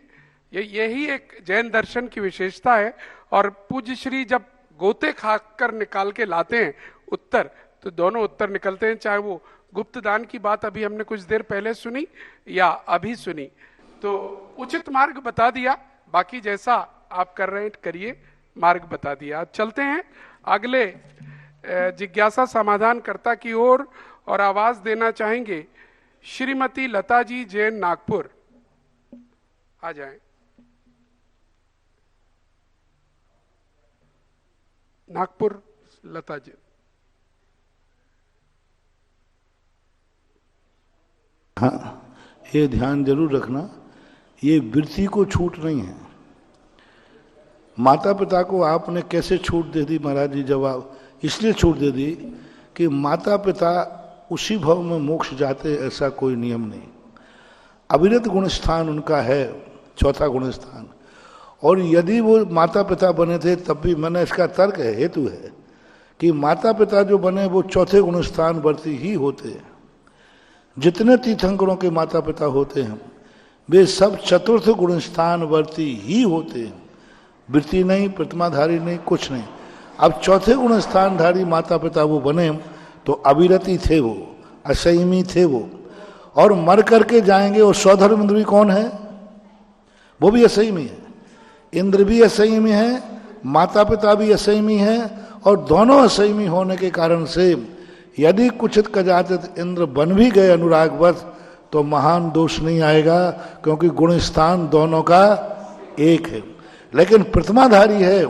यही एक जैन दर्शन की विशेषता है। और पूज्य श्री जब गोते खाकर निकाल के लाते हैं उत्तर, तो दोनों उत्तर निकलते हैं, चाहे वो गुप्त दान की बात अभी हमने कुछ देर पहले सुनी या अभी सुनी। तो उचित मार्ग बता दिया, बाकी जैसा आप कर रहे हैं करिए, मार्ग बता दिया। चलते हैं अगले जिज्ञासा समाधानकर्ता की ओर और आवाज देना चाहेंगे श्रीमती लता जी जैन, नागपुर। आ जाएं। नागपुर लता जी। हाँ, ये ध्यान जरूर रखना, ये वृत्ति को छूट नहीं है। माता पिता को आपने कैसे छूट दे दी महाराज जी? जवाब इसलिए छूट दे दी कि माता पिता उसी भव में मोक्ष जाते, ऐसा कोई नियम नहीं। अविरत गुण स्थान उनका है, चौथा गुण स्थान। और यदि वो माता पिता बने थे तब भी, मैंने इसका तर्क है, हेतु है कि माता पिता जो बने वो चौथे गुण स्थान वर्ती ही होते हैं। जितने तीर्थंकरों के माता पिता होते हैं वे सब चतुर्थ गुण स्थान वर्ती ही होते हैं, वृत्ति नहीं, प्रतिमाधारी नहीं, कुछ नहीं। अब चौथे गुण स्थानधारी माता पिता वो बने तो अविरति थे, वो असंयमी थे वो, और मर करके जाएंगे। और स्वधर्म इंद्र भी कौन है? वो भी असंयमी है, इंद्र भी असंयमी है, माता पिता भी असंयमी है। और दोनों असंयमी होने के कारण से यदि कुचित कजाचित इंद्र बन भी गए अनुरागवश तो महान दोष नहीं आएगा, क्योंकि गुण स्थान दोनों का एक है। लेकिन प्रतिमाधारी है,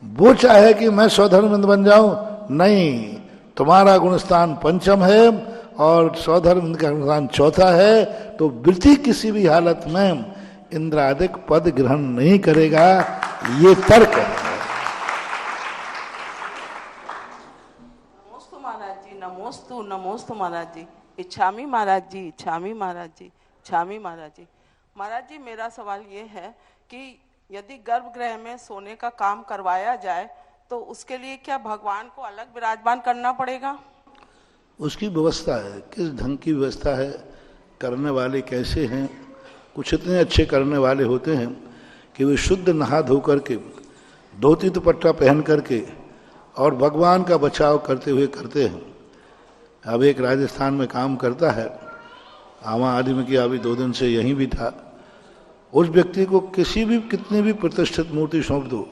वो चाहे कि मैं स्वधर्म इंद्र बन जाऊं, नहीं, तुम्हारा गुणस्थान पंचम है और स्वधर्म का गुणस्थान चौथा है, तो वृत्ति किसी भी हालत में इंद्रादिक पद ग्रहण नहीं करेगा, ये तर्क है। नमोस्तु महाराज जी, नमोस्तु नमोस्तु महाराज जी, इच्छामी महाराज जी, इच्छामी महाराज जी, इच्छामी महाराज जी। महाराज जी, मेरा सवाल ये है कि यदि गर्भगृह में सोने का काम करवाया जाए तो उसके लिए क्या भगवान को अलग विराजमान करना पड़ेगा? उसकी व्यवस्था है, किस ढंग की व्यवस्था है, करने वाले कैसे हैं। कुछ इतने अच्छे करने वाले होते हैं कि वे शुद्ध नहा धो करके, धोती दुपट्टा पहन करके और भगवान का बचाव करते हुए करते हैं। अब एक राजस्थान में काम करता है, आमा आदि में किया, अभी 2 दिन से यहीं भी था। उस व्यक्ति को किसी भी कितनी भी प्रतिष्ठित मूर्ति सौंप दो,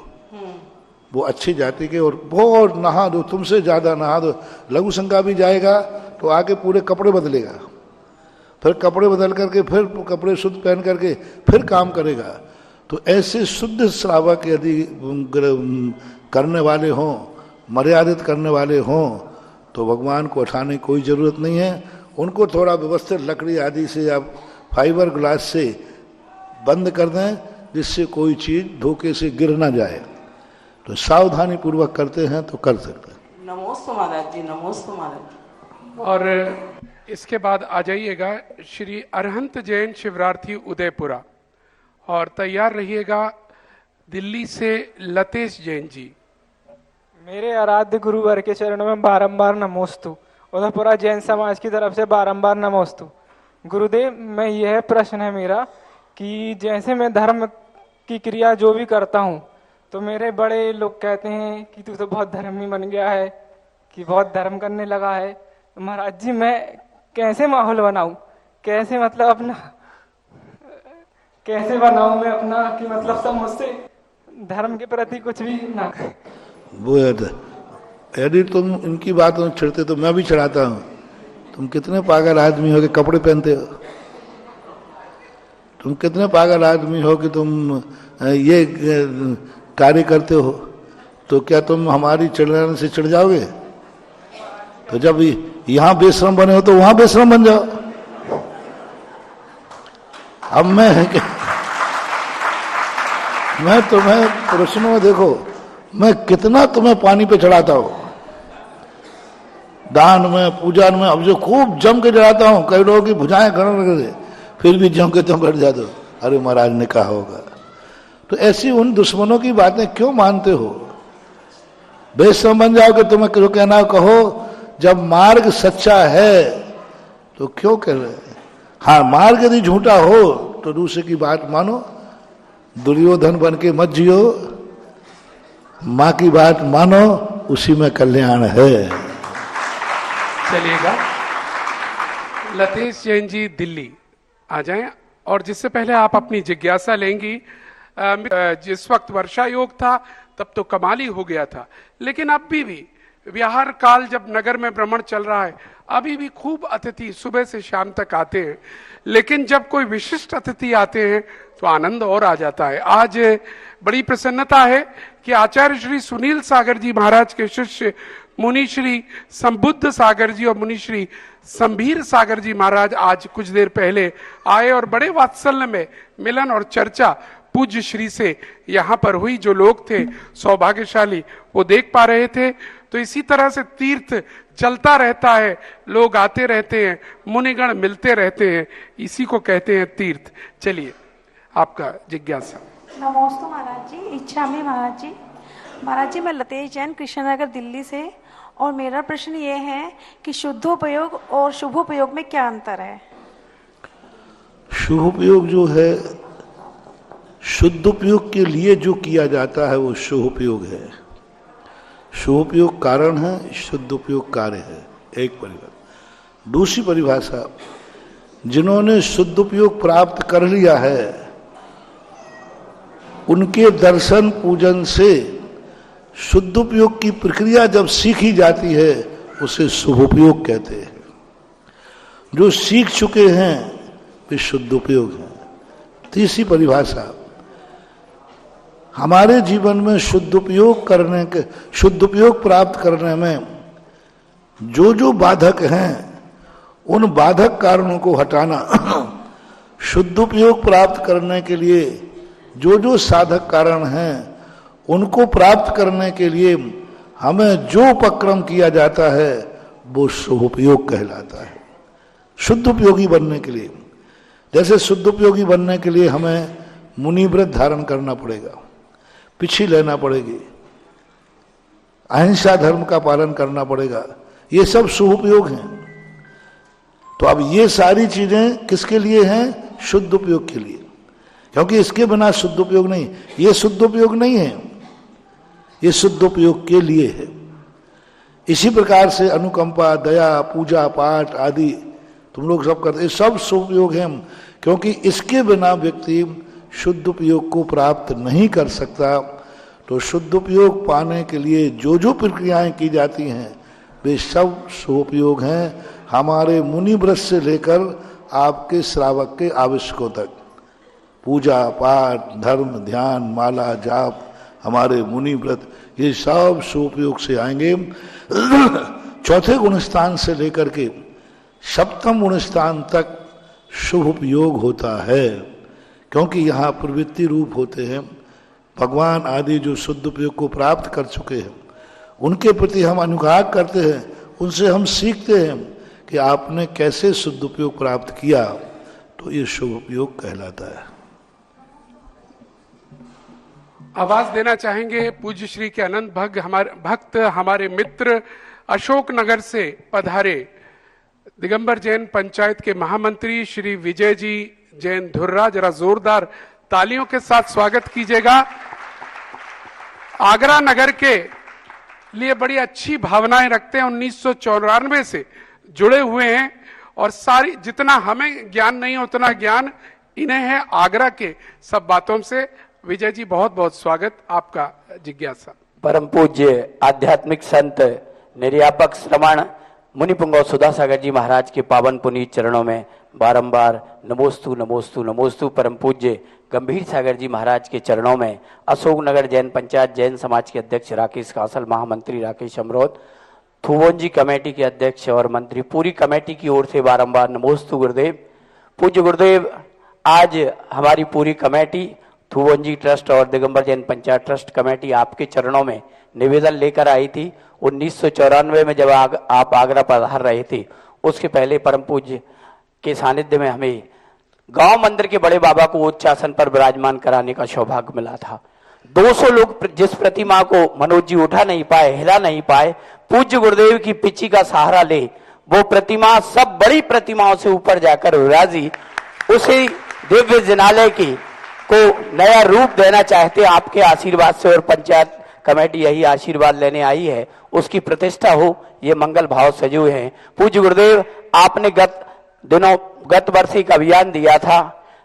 वो अच्छी जाति के और बहुत नहा दो, तुमसे ज्यादा नहा दो, लघु शंका भी जाएगा तो आके पूरे कपड़े बदलेगा, फिर कपड़े बदल करके फिर कपड़े शुद्ध पहन करके फिर काम करेगा। तो ऐसे शुद्ध श्रावक यदि करने वाले हों, मर्यादित करने वाले हों, तो भगवान को उठाने की कोई जरूरत नहीं है। उनको थोड़ा व्यवस्थित लकड़ी आदि से या फाइबर ग्लास से बंद कर दें, जिससे कोई चीज धोखे से गिर ना जाए। तो सावधानी पूर्वक करते हैं तो कर सकते हैं। नमोस्तु महाराज जी, नमोस्तु महाराज। और इसके बाद आ जाइएगा श्री अरहंत जैन शिवरार्थी उदयपुरा, और तैयार रहिएगा दिल्ली से लतेश जैन जी। मेरे आराध्य गुरुवर के चरणों में बारंबार नमोस्तु। उदयपुरा जैन समाज की तरफ से बारंबार नमोस्तु। गुरुदेव, मैं यह प्रश्न है मेरा कि जैसे मैं धर्म की क्रिया जो भी करता हूँ तो मेरे बड़े लोग कहते हैं कि तू तो बहुत धर्मी बन गया है, कि बहुत धर्म करने लगा है। तो महाराज जी, मैं कैसे माहौल बनाऊं, कैसे मतलब अपना कैसे बनाऊं मैं अपना कि मतलब सब मुझसे धर्म के प्रति कुछ भी ना करें। वो यदि तुम इनकी बात छिड़ते तो मैं भी चढ़ाता हूँ। तुम कितने पागल आदमी हो कि कपड़े पहनते हो? तुम कितने पागल आदमी हो कि तुम ये कार्य करते हो? तो क्या तुम हमारी चढ़ाने से चढ़ जाओगे? तो जब यहाँ बेश्रम बने हो तो वहां बेश्रम बन जाओ। अब मैं तुम्हें प्रश्नों में देखो, मैं कितना तुम्हें पानी पे चढ़ाता हूं, दान में, पूजा में। अब जो खूब जम के चढ़ाता हूं, कई लोगों की भुजाएं खड़ा रख, फिर भी जम के तुम बैठ जाते हो, अरे महाराज ने कहा होगा। तो ऐसी उन दुश्मनों की बातें क्यों मानते हो? बेशरम बन जाओ कि तुम्हें क्यों कहना कहो। जब मार्ग सच्चा है तो क्यों कह रहे हैं? हाँ, मार्ग यदि झूठा हो तो दूसरे की बात मानो। दुर्योधन बन के मत जियो, माँ की बात मानो, उसी में कल्याण है। चलिएगा, लतेश जैन जी दिल्ली आ जाएं। और जिससे पहले आप अपनी जिज्ञासा लेंगी, जिस वक्त वर्षा योग था तब तो कमाल ही हो गया था, लेकिन अब भी विहार काल जब नगर में भ्रमण चल रहा है, अभी भी खूब अतिथि सुबह से शाम तक आते हैं। लेकिन जब कोई विशिष्ट अतिथि आते हैं तो आनंद और आ जाता है। आज बड़ी प्रसन्नता है कि आचार्य श्री सुनील सागर जी महाराज के शिष्य मुनि श्री संबुद्ध सागर जी और मुनि श्री संभीर सागर जी महाराज आज कुछ देर पहले आए और बड़े वात्सल्य में मिलन और चर्चा पूज्य श्री से यहाँ पर हुई। जो लोग थे सौभाग्यशाली वो देख पा रहे थे। तो इसी तरह से तीर्थ चलता रहता है, लोग आते रहते हैं, मुनिगण मिलते रहते हैं, इसी को कहते हैं तीर्थ। चलिए, आपका जिज्ञासा। नमोस्तु महाराज जी, इच्छा में महाराज जी। महाराज जी, मैं लतेश जैन कृष्णनगर दिल्ली से, और मेरा प्रश्न ये है कि शुद्धोपयोग और शुभोपयोग में क्या अंतर है? शुभोपयोग जो है, शुद्धोपयोग के लिए जो किया जाता है वो शुभोपयोग है। शुभोपयोग कारण है, शुद्धोपयोग कार्य है। एक परिभाषा। दूसरी परिभाषा, जिन्होंने शुद्धोपयोग प्राप्त कर लिया है उनके दर्शन पूजन से शुद्धोपयोग की प्रक्रिया जब सीखी जाती है उसे शुभोपयोग कहते हैं। जो सीख चुके हैं वे शुद्धोपयोग हैं। तीसरी परिभाषा, हमारे जीवन में शुद्धोपयोग प्राप्त करने में जो जो बाधक हैं उन बाधक कारणों को हटाना, शुद्धोपयोग प्राप्त करने के लिए जो जो साधक कारण हैं उनको प्राप्त करने के लिए हमें जो उपक्रम किया जाता है वो शुभोपयोग कहलाता है। शुद्धोपयोगी बनने के लिए, जैसे शुद्धोपयोगी बनने के लिए हमें मुनि व्रत धारण करना पड़ेगा, पिछी लेना पड़ेगी, अहिंसा धर्म का पालन करना पड़ेगा, ये सब शुभोपयोग हैं। तो अब ये सारी चीजें किसके लिए हैं? शुद्ध उपयोग के लिए, क्योंकि इसके बिना शुद्ध उपयोग नहीं। ये शुद्ध उपयोग नहीं है, ये शुद्ध उपयोग के लिए है। इसी प्रकार से अनुकंपा, दया, पूजा पाठ आदि तुम लोग सब करते, सब शुभ उपयोग है, क्योंकि इसके बिना व्यक्ति शुद्ध उपयोग को प्राप्त नहीं कर सकता। तो शुद्ध उपयोग पाने के लिए जो जो प्रक्रियाएं की जाती हैं वे सब शुभ उपयोग हैं, हमारे मुनि व्रत से लेकर आपके श्रावक के आवश्यकों तक। पूजा पाठ, धर्म, ध्यान, माला, जाप, हमारे मुनि व्रत, ये सब शुभ उपयोग से आएंगे। चौथे गुण स्थान से लेकर के सप्तम गुण स्थान तक शुभ उपयोग होता है, क्योंकि यहाँ प्रवृत्ति रूप होते हैं। भगवान आदि जो शुद्ध उपयोग को प्राप्त कर चुके हैं उनके प्रति हम अनुराग करते हैं, उनसे हम सीखते हैं कि आपने कैसे शुद्ध उपयोग प्राप्त किया, तो ये शुभ उपयोग कहलाता है। आवाज देना चाहेंगे पूज्य श्री के अनंत भक्त हमारे मित्र अशोक नगर से पधारे दिगंबर जैन पंचायत के महामंत्री श्री विजय जी जैन धुर्रा, जरा जोरदार तालियों के साथ स्वागत कीजिएगा। आगरा नगर के लिए बड़ी अच्छी भावनाएं रखते हैं, 1994 से जुड़े हुए हैं और सारी जितना हमें ज्ञान नहीं है उतना ज्ञान इन्हें है आगरा के सब बातों से। विजय जी बहुत बहुत स्वागत आपका जिज्ञासा। परम पूज्य आध्यात्मिक संत निर्यापक श्रमण मुनि पुंगव सुधासागर जी महाराज के पावन पुनीत चरणों में बारंबार नमोस्तु नमोस्तु नमोस्तु। परम पूज्य गंभीर सागर जी महाराज के चरणों में अशोक नगर जैन पंचायत जैन समाज के अध्यक्ष राकेश कासल, महामंत्री राकेश अमरोत, थुवोंजी कमेटी के अध्यक्ष और मंत्री, पूरी कमेटी की ओर से बारंबार नमोस्तु गुरुदेव। पूज्य गुरुदेव, आज हमारी पूरी कमेटी थुवोंजी ट्रस्ट और दिगंबर जैन पंचायत ट्रस्ट कमेटी आपके चरणों में निवेदन लेकर आई थी। 1994 में जब आप आगरा पधार रहे थे, उसके पहले परम पूज्य के सानिध्य में हमें गांव मंदिर के बड़े बाबा को उच्च आसन पर विराजमान कराने का सौभाग्य मिला था। 200 लोग जिस प्रतिमा को मनोज जी उठा नहीं पाए, हिला नहीं पाए, पूज्य गुरुदेव की पिची का सहारा ले वो प्रतिमा सब बड़ी प्रतिमाओं से ऊपर जाकर विराजी, उसी दिव्य जिनालय की को नया रूप देना चाहते आपके आशीर्वाद से, और पंचायत कमेटी यही आशीर्वाद लेने आई है, उसकी प्रतिष्ठा हो, ये मंगल भाव सजे हुए हैं। पूज्य गुरुदेव, आपने गत वर्ष एक अभियान दिया था,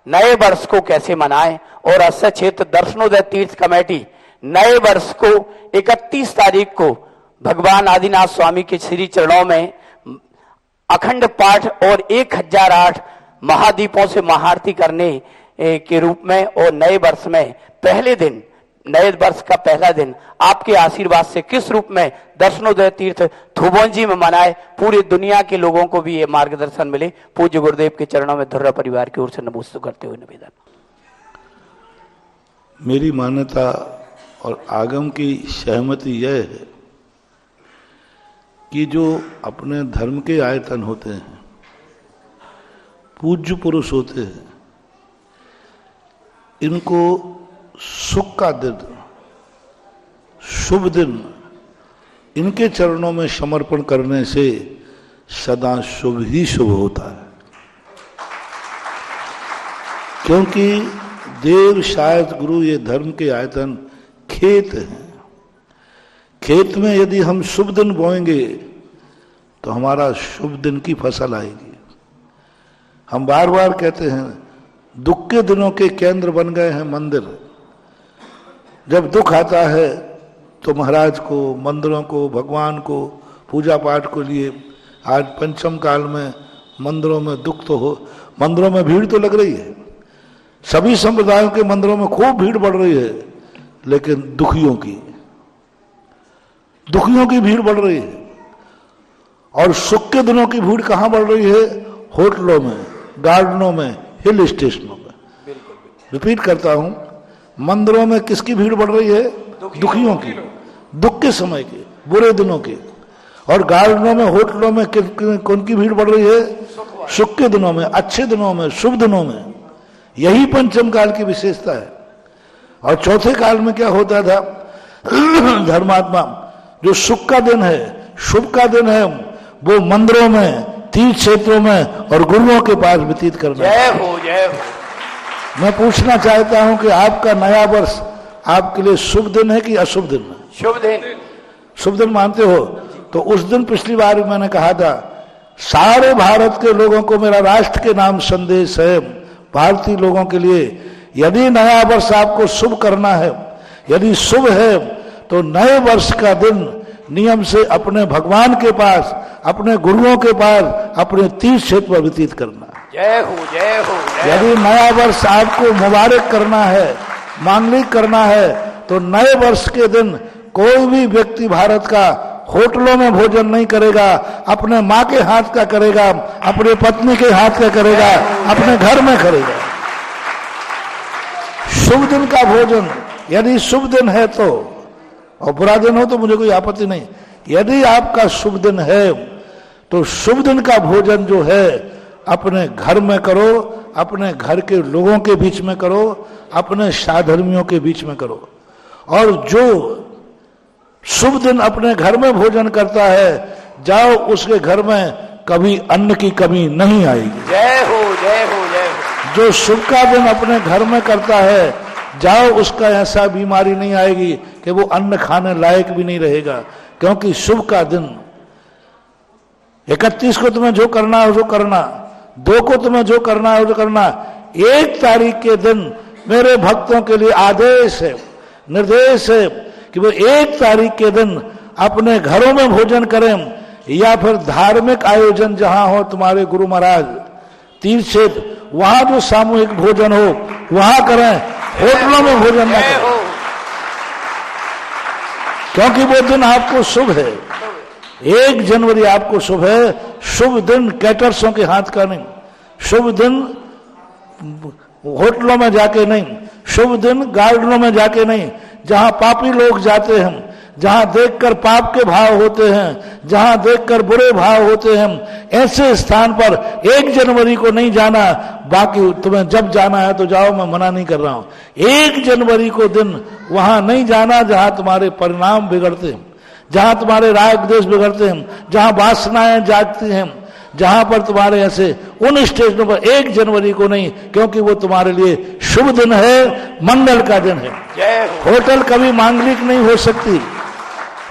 नए वर्ष को कैसे मनाएं, और अस्य क्षेत्र दर्शनोदय तीर्थ कमेटी नए वर्ष को 31 तारीख को भगवान आदिनाथ स्वामी के श्री चरणों में अखंड पाठ और 1008 महादीपों से महाआरती करने के रूप में, और नए वर्ष में पहले दिन, नए वर्ष का पहला दिन आपके आशीर्वाद से किस रूप में दर्शनोदय तीर्थ थुवोंजी में मनाए, पूरी दुनिया के लोगों को भी ये मार्गदर्शन मिले। पूज्य गुरुदेव के चरणों में धुर्रा परिवार की ओर से नमस्ते करते हुए निवेदन। मेरी मान्यता और आगम की सहमति यह है कि जो अपने धर्म के आयतन होते हैं, पूज्य पुरुष होते हैं, इनको सुख का दिन, शुभ दिन इनके चरणों में समर्पण करने से सदा शुभ ही शुभ होता है। क्योंकि देव शायद गुरु ये धर्म के आयतन खेत हैं। खेत में यदि हम शुभ दिन बोएंगे तो हमारा शुभ दिन की फसल आएगी। हम बार बार कहते हैं दुख के दिनों के केंद्र बन गए हैं मंदिर। जब दुख आता है तो महाराज को, मंदिरों को, भगवान को, पूजा पाठ को लिए आज पंचम काल में मंदिरों में दुख तो हो, मंदिरों में भीड़ तो लग रही है, सभी संप्रदायों के मंदिरों में खूब भीड़ बढ़ रही है, लेकिन दुखियों की भीड़ बढ़ रही है। और सुख के दिनों की भीड़ कहां बढ़ रही है? होटलों में, गार्डनों में, हिल स्टेशनों में। रिपीट करता हूं, मंदिरों में किसकी भीड़ बढ़ रही है? दुखियों की, दुख के समय की, बुरे दिनों की। और गार्डनों में, होटलों में कौन की भीड़ बढ़ रही है? सुख के दिनों में, अच्छे दिनों में, शुभ दिनों में। यही पंचम काल की विशेषता है। और चौथे काल में क्या होता था? धर्मात्मा जो सुख का दिन है, शुभ का दिन है, वो मंदिरों में, तीर्थ क्षेत्रों में और गुरुओं के पास व्यतीत करना। जय हो, जय हो। मैं पूछना चाहता हूं कि आपका नया वर्ष आपके लिए शुभ दिन है कि अशुभ दिन है? शुभ दिन। शुभ दिन मानते हो? तो उस दिन पिछली बार मैंने कहा था, सारे भारत के लोगों को मेरा राष्ट्र के नाम संदेश है, भारतीय लोगों के लिए, यदि नया वर्ष आपको शुभ करना है, यदि शुभ है, तो नए वर्ष का दिन नियम से अपने भगवान के पास, अपने गुरुओं के पास, अपने तीर्थ क्षेत्र पर व्यतीत करना। जय हो, जय हो, जय। यदि नया वर्ष आपको मुबारक करना है, मांगलिक करना है, तो नए वर्ष के दिन कोई भी व्यक्ति भारत का होटलों में भोजन नहीं करेगा, अपने माँ के हाथ का करेगा, अपने पत्नी के हाथ का करेगा, अपने घर में करेगा। शुभ दिन का भोजन, यदि शुभ दिन है तो, और बुरा दिन हो तो मुझे कोई आपत्ति नहीं, यदि आपका शुभ दिन है तो शुभ दिन का भोजन जो है अपने घर में करो, अपने घर के लोगों के बीच में करो, अपने साधर्मियों के बीच में करो। और जो शुभ दिन अपने घर में भोजन करता है, जाओ उसके घर में कभी अन्न की कमी नहीं आएगी। जय हो, जय हो, जय हो। जो शुभ का दिन अपने घर में करता है, जाओ उसका ऐसा बीमारी नहीं आएगी कि वो अन्न खाने लायक भी नहीं रहेगा। क्योंकि शुभ का दिन 31 को तुम्हें जो करना है वो करना, 2 को तुम्हें जो करना है वो करना, 1 तारीख के दिन मेरे भक्तों के लिए आदेश है, निर्देश है कि वो 1 तारीख के दिन अपने घरों में भोजन करें, या फिर धार्मिक आयोजन जहां हो, तुम्हारे गुरु महाराज, तीर्थ क्षेत्र, वहां जो सामूहिक भोजन हो वहां करें, होटलों में भोजन न करें। क्योंकि वो दिन आपको शुभ है। 1 जनवरी आपको शुभ है। शुभ दिन कैटर्सों के हाथ का नहीं, शुभ दिन होटलों में जाके नहीं, शुभ दिन गार्डनों में जाके नहीं, जहां पापी लोग जाते हैं, जहां देखकर पाप के भाव होते हैं, जहां देखकर बुरे भाव होते हैं, ऐसे स्थान पर 1 जनवरी को नहीं जाना। बाकी तुम्हें जब जाना है तो जाओ, मैं मना नहीं कर रहा हूं। 1 जनवरी को दिन वहां नहीं जाना जहां तुम्हारे परिणाम बिगड़ते हैं, जहां तुम्हारे राग द्वेष बिगड़ते हैं, जहां वासनाएं जागती हैं, जहां पर तुम्हारे ऐसे उन स्टेशनों पर 1 जनवरी को नहीं, क्योंकि वो तुम्हारे लिए शुभ दिन है, मंगल का दिन है। होटल कभी मांगलिक नहीं हो सकती,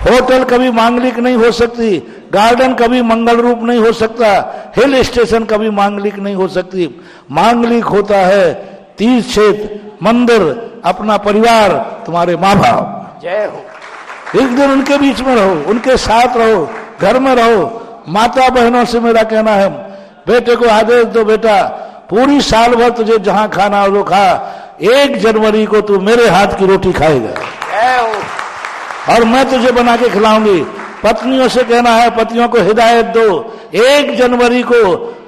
होटल कभी मांगलिक नहीं हो सकती, गार्डन कभी मंगल रूप नहीं हो सकता, हिल स्टेशन कभी मांगलिक नहीं हो सकती। मांगलिक होता है तीर्थ क्षेत्र, मंदिर, अपना परिवार, तुम्हारे माँ बाप। जय हो। एक दिन उनके बीच में रहो, उनके साथ रहो, घर में रहो। माता बहनों से मेरा कहना है, बेटे को आदेश दो, बेटा पूरी साल भर तुझे जहां खाना हो वो खा, 1 जनवरी को तू मेरे हाथ की रोटी खाएगा और मैं तुझे बना के खिलाऊंगी। पत्नियों से कहना है, पतियों को हिदायत दो, 1 जनवरी को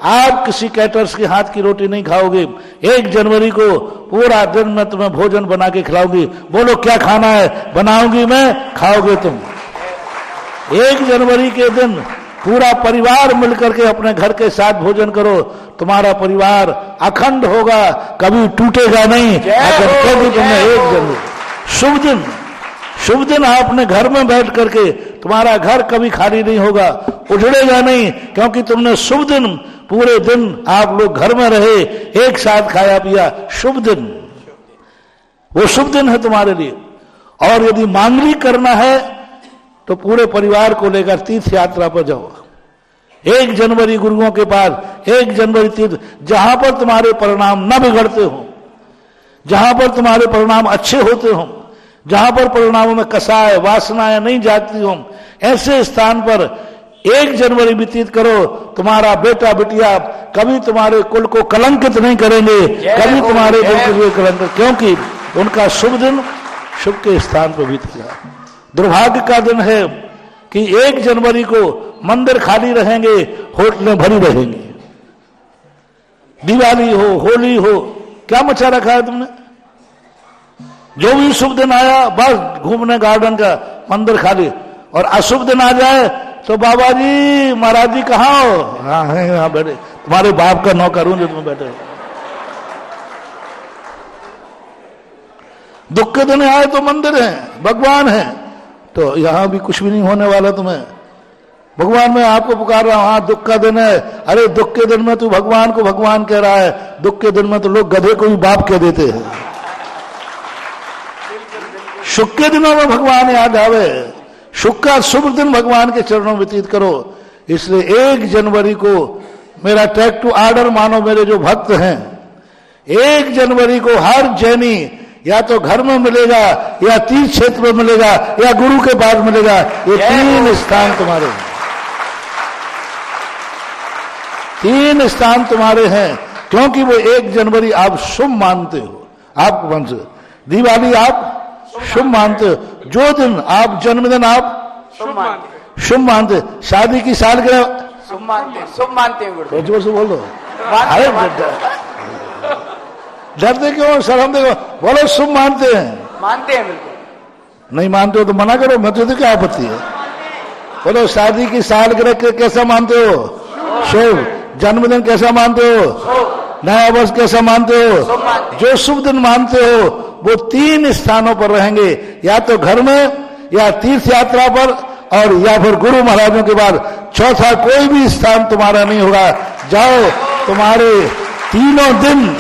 आप किसी कैटर्स के हाथ की रोटी नहीं खाओगे। 1 जनवरी को पूरा दिन मैं तुम्हें भोजन बना के खिलाऊंगी। बोलो क्या खाना है? बनाऊंगी मैं, खाओगे तुम। 1 जनवरी के दिन पूरा परिवार मिलकर के अपने घर के साथ भोजन करो, तुम्हारा परिवार अखंड होगा, कभी टूटेगा नहीं। क्योंकि तुमने 1 जनवरी शुभ दिन, शुभ दिन आपने घर में बैठ करके, तुम्हारा घर कभी खाली नहीं होगा, उजड़ेगा नहीं, क्योंकि तुमने शुभ दिन, पूरे दिन आप लोग घर में रहे, एक साथ खाया पिया। शुभ दिन, वो शुभ दिन है तुम्हारे लिए। और यदि मांगलिक करना है तो पूरे परिवार को लेकर तीर्थ यात्रा पर जाओ। 1 जनवरी गुरुओं के पास, 1 जनवरी तीर्थ, जहां पर तुम्हारे परिणाम न बिगड़ते हो, जहां पर तुम्हारे परिणाम अच्छे होते हो, जहां पर परिणामों में कसाय वासनाएं नहीं जागती हो, ऐसे स्थान पर 1 जनवरी व्यतीत करो। तुम्हारा बेटा बिटिया कभी तुम्हारे कुल को कलंकित नहीं करेंगे, कभी तुम्हारे दिल के लिए कलंकित, क्योंकि उनका शुभ दिन शुभ के स्थान पर बीतेगा। दुर्भाग्य का दिन है कि 1 जनवरी को मंदिर खाली रहेंगे, होटलें भरी रहेंगी। दिवाली हो, होली हो, क्या मचा रखा है तुमने? जो भी शुभ दिन आया बस घूमने गार्डन का, मंदिर खाली। और अशुभ दिन आ जाए तो बाबा जी महाराज जी कहाँ हो? हाँ है, यहाँ बैठे, तुम्हारे बाप का नौकर हूं जो तुम बैठे हो। दुख के दिन आए तो मंदिर है, भगवान है, तो यहां भी कुछ भी नहीं होने वाला तुम्हें। भगवान मैं आपको पुकार रहा हूं, हाँ दुख का दिन है। अरे दुख के दिन में तू भगवान को भगवान कह रहा है, दुख के दिन में तो लोग गधे को भी बाप कह देते हैं। सुख के दिनों में भगवान याद आवे, सुख का शुभ दिन भगवान के चरणों में व्यतीत करो। इसलिए 1 जनवरी को मेरा टैग टू ऑर्डर मानो मेरे जो भक्त हैं, 1 जनवरी को हर जैनी या तो घर में मिलेगा या तीर्थ क्षेत्र में मिलेगा या गुरु के पास मिलेगा। ये 3 स्थान तुम्हारे हैं, 3 स्थान तुम्हारे हैं, क्योंकि वो 1 जनवरी आप शुभ मानते हो। आप वंश दिवाली आप शुभ मानते हो, जो दिन आप जन्मदिन आप शुभ मानते, शादी की सालगिरह शुभ मानते हैं गुरुदेव। जोर से बोलो, अरे डरते क्यों, शर्म देखो, बोलो शुभ मानते हैं। मानते हैं बिल्कुल। नहीं मानते हो तो मना करो, मैं तो क्या आपत्ति है। बोलो शादी की सालगिरह कैसा मानते हो? शुभ। जन्मदिन कैसा मानते हो? नया वर्ष कैसा मानते हो? जो शुभ दिन मानते हो वो 3 स्थानों पर रहेंगे, या तो घर में या तीर्थ यात्रा पर और या फिर गुरु महाराजों के बाद चौथा कोई भी स्थान तुम्हारा नहीं होगा। जाओ, तुम्हारे 3 दिन,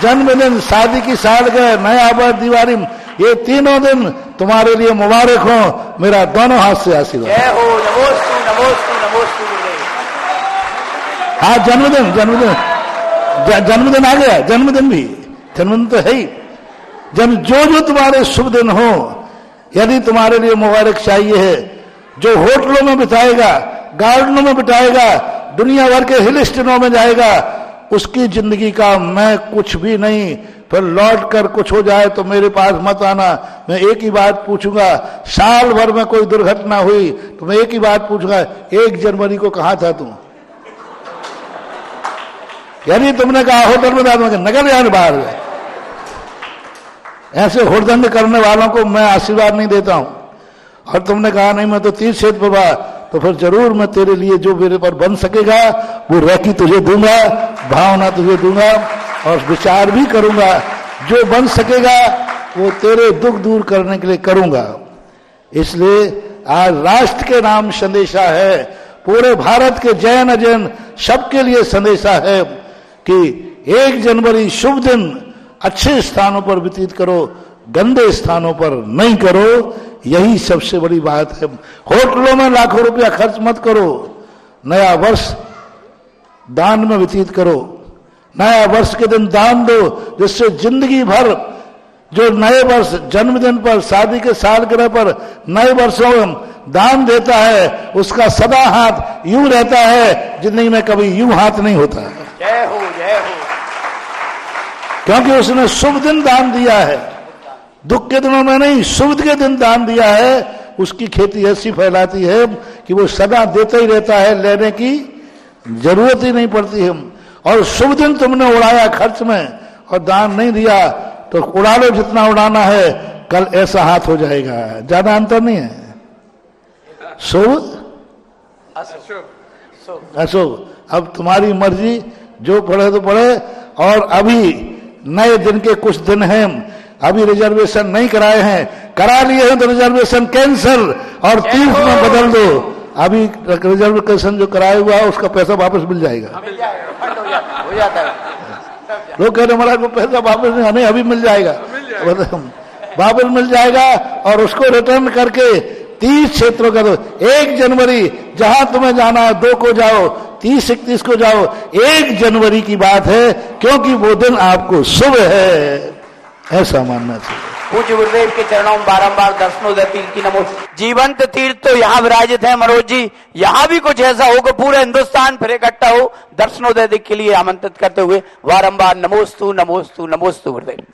जन्मदिन, शादी की सालगिरह, नया वर्ष, दिवाली, ये 3 दिन तुम्हारे लिए मुबारक हो। मेरा दोनों हाथ से आशीर्वाद। जय हो। नमोस्तु नमोस्तु नमोस्तु गुरुदेव। हाँ जन्मदिन आ गया, जन्मदिन तो है ही। जो तुम्हारे शुभ दिन हो, यदि तुम्हारे लिए मुबारक चाहिए है, जो होटलों में बिताएगा, गार्डनों में बिताएगा, दुनिया भर के हिल स्टेशनों में जाएगा, उसकी जिंदगी का मैं कुछ भी नहीं। फिर लौट कर कुछ हो जाए तो मेरे पास मत आना। मैं एक ही बात पूछूंगा, साल भर में कोई दुर्घटना हुई तो मैं एक ही बात पूछूंगा, 1 जनवरी को कहां था तू? यदि तुमने कहा होटल में था, नगर यार बाहर गए। ऐसे हुड़दंग करने वालों को मैं आशीर्वाद नहीं देता हूं। और तुमने कहा नहीं मैं तो तीर्थ क्षेत्र पर बा, तो फिर जरूर मैं तेरे लिए जो मेरे पर बन सकेगा वो रेकी तुझे दूंगा, भावना तुझे दूंगा और विचार भी करूंगा। जो बन सकेगा वो तेरे दुख दूर करने के लिए करूंगा। इसलिए आज राष्ट्र के नाम संदेशा है, पूरे भारत के जैन अजैन सबके लिए संदेशा है कि 1 जनवरी शुभ दिन अच्छे स्थानों पर व्यतीत करो, गंदे स्थानों पर नहीं करो। यही सबसे बड़ी बात है। होटलों में लाखों रुपया खर्च मत करो, नया वर्ष दान में व्यतीत करो। नया वर्ष के दिन दान दो, जिससे जिंदगी भर जो नए वर्ष, जन्मदिन पर, शादी के सालगिरह पर, नए वर्षों में दान देता है, उसका सदा हाथ यूं रहता है, जिंदगी में कभी यूं हाथ नहीं होता है। जय हो जय हो। क्योंकि उसने शुभ दिन दान दिया है, दुख के दिनों में नहीं, शुभ के दिन दान दिया है। उसकी खेती ऐसी फैलाती है कि वो सदा देता ही रहता है, लेने की जरूरत ही नहीं पड़ती है। और शुभ दिन तुमने उड़ाया खर्च में और दान नहीं दिया, तो उड़ा लो जितना उड़ाना है, कल ऐसा हाथ हो जाएगा। ज्यादा अंतर नहीं है। शुभ अशुभ, अब तुम्हारी मर्जी, जो पढ़े तो पढ़े। और अभी नए दिन के कुछ दिन हैं, अभी रिजर्वेशन नहीं कराए हैं, करा लिए हैं तो रिजर्वेशन कैंसिल और तीर्थ में बदल दो। अभी रिजर्वेशन जो कराया हुआ है उसका पैसा वापस मिल जाएगा। हो जाता है। लोग कह रहे महाराज वो पैसा वापस नहीं, अभी मिल जाएगा, वापस मिल जाएगा। और उसको रिटर्न करके 30 क्षेत्रों का दो। 1 जनवरी जहां तुम्हें जाना है 2 को जाओ, 30-31 को जाओ। 1 जनवरी की बात है, क्योंकि वो दिन आपको शुभ है, ऐसा मानना चाहिए। पूज्य गुरुदेव के चरणों में बारंबार दर्शनोदय तीर्थ की नमो। जीवंत तीर्थ तो यहाँ विराजित है मनोज जी, यहाँ भी कुछ ऐसा हो कि पूरे हिंदुस्तान फिर इकट्ठा हो दर्शनोदय के लिए आमंत्रित करते हुए बारंबार नमोस्तु नमोस्तु नमोस्तु गुरुदेव।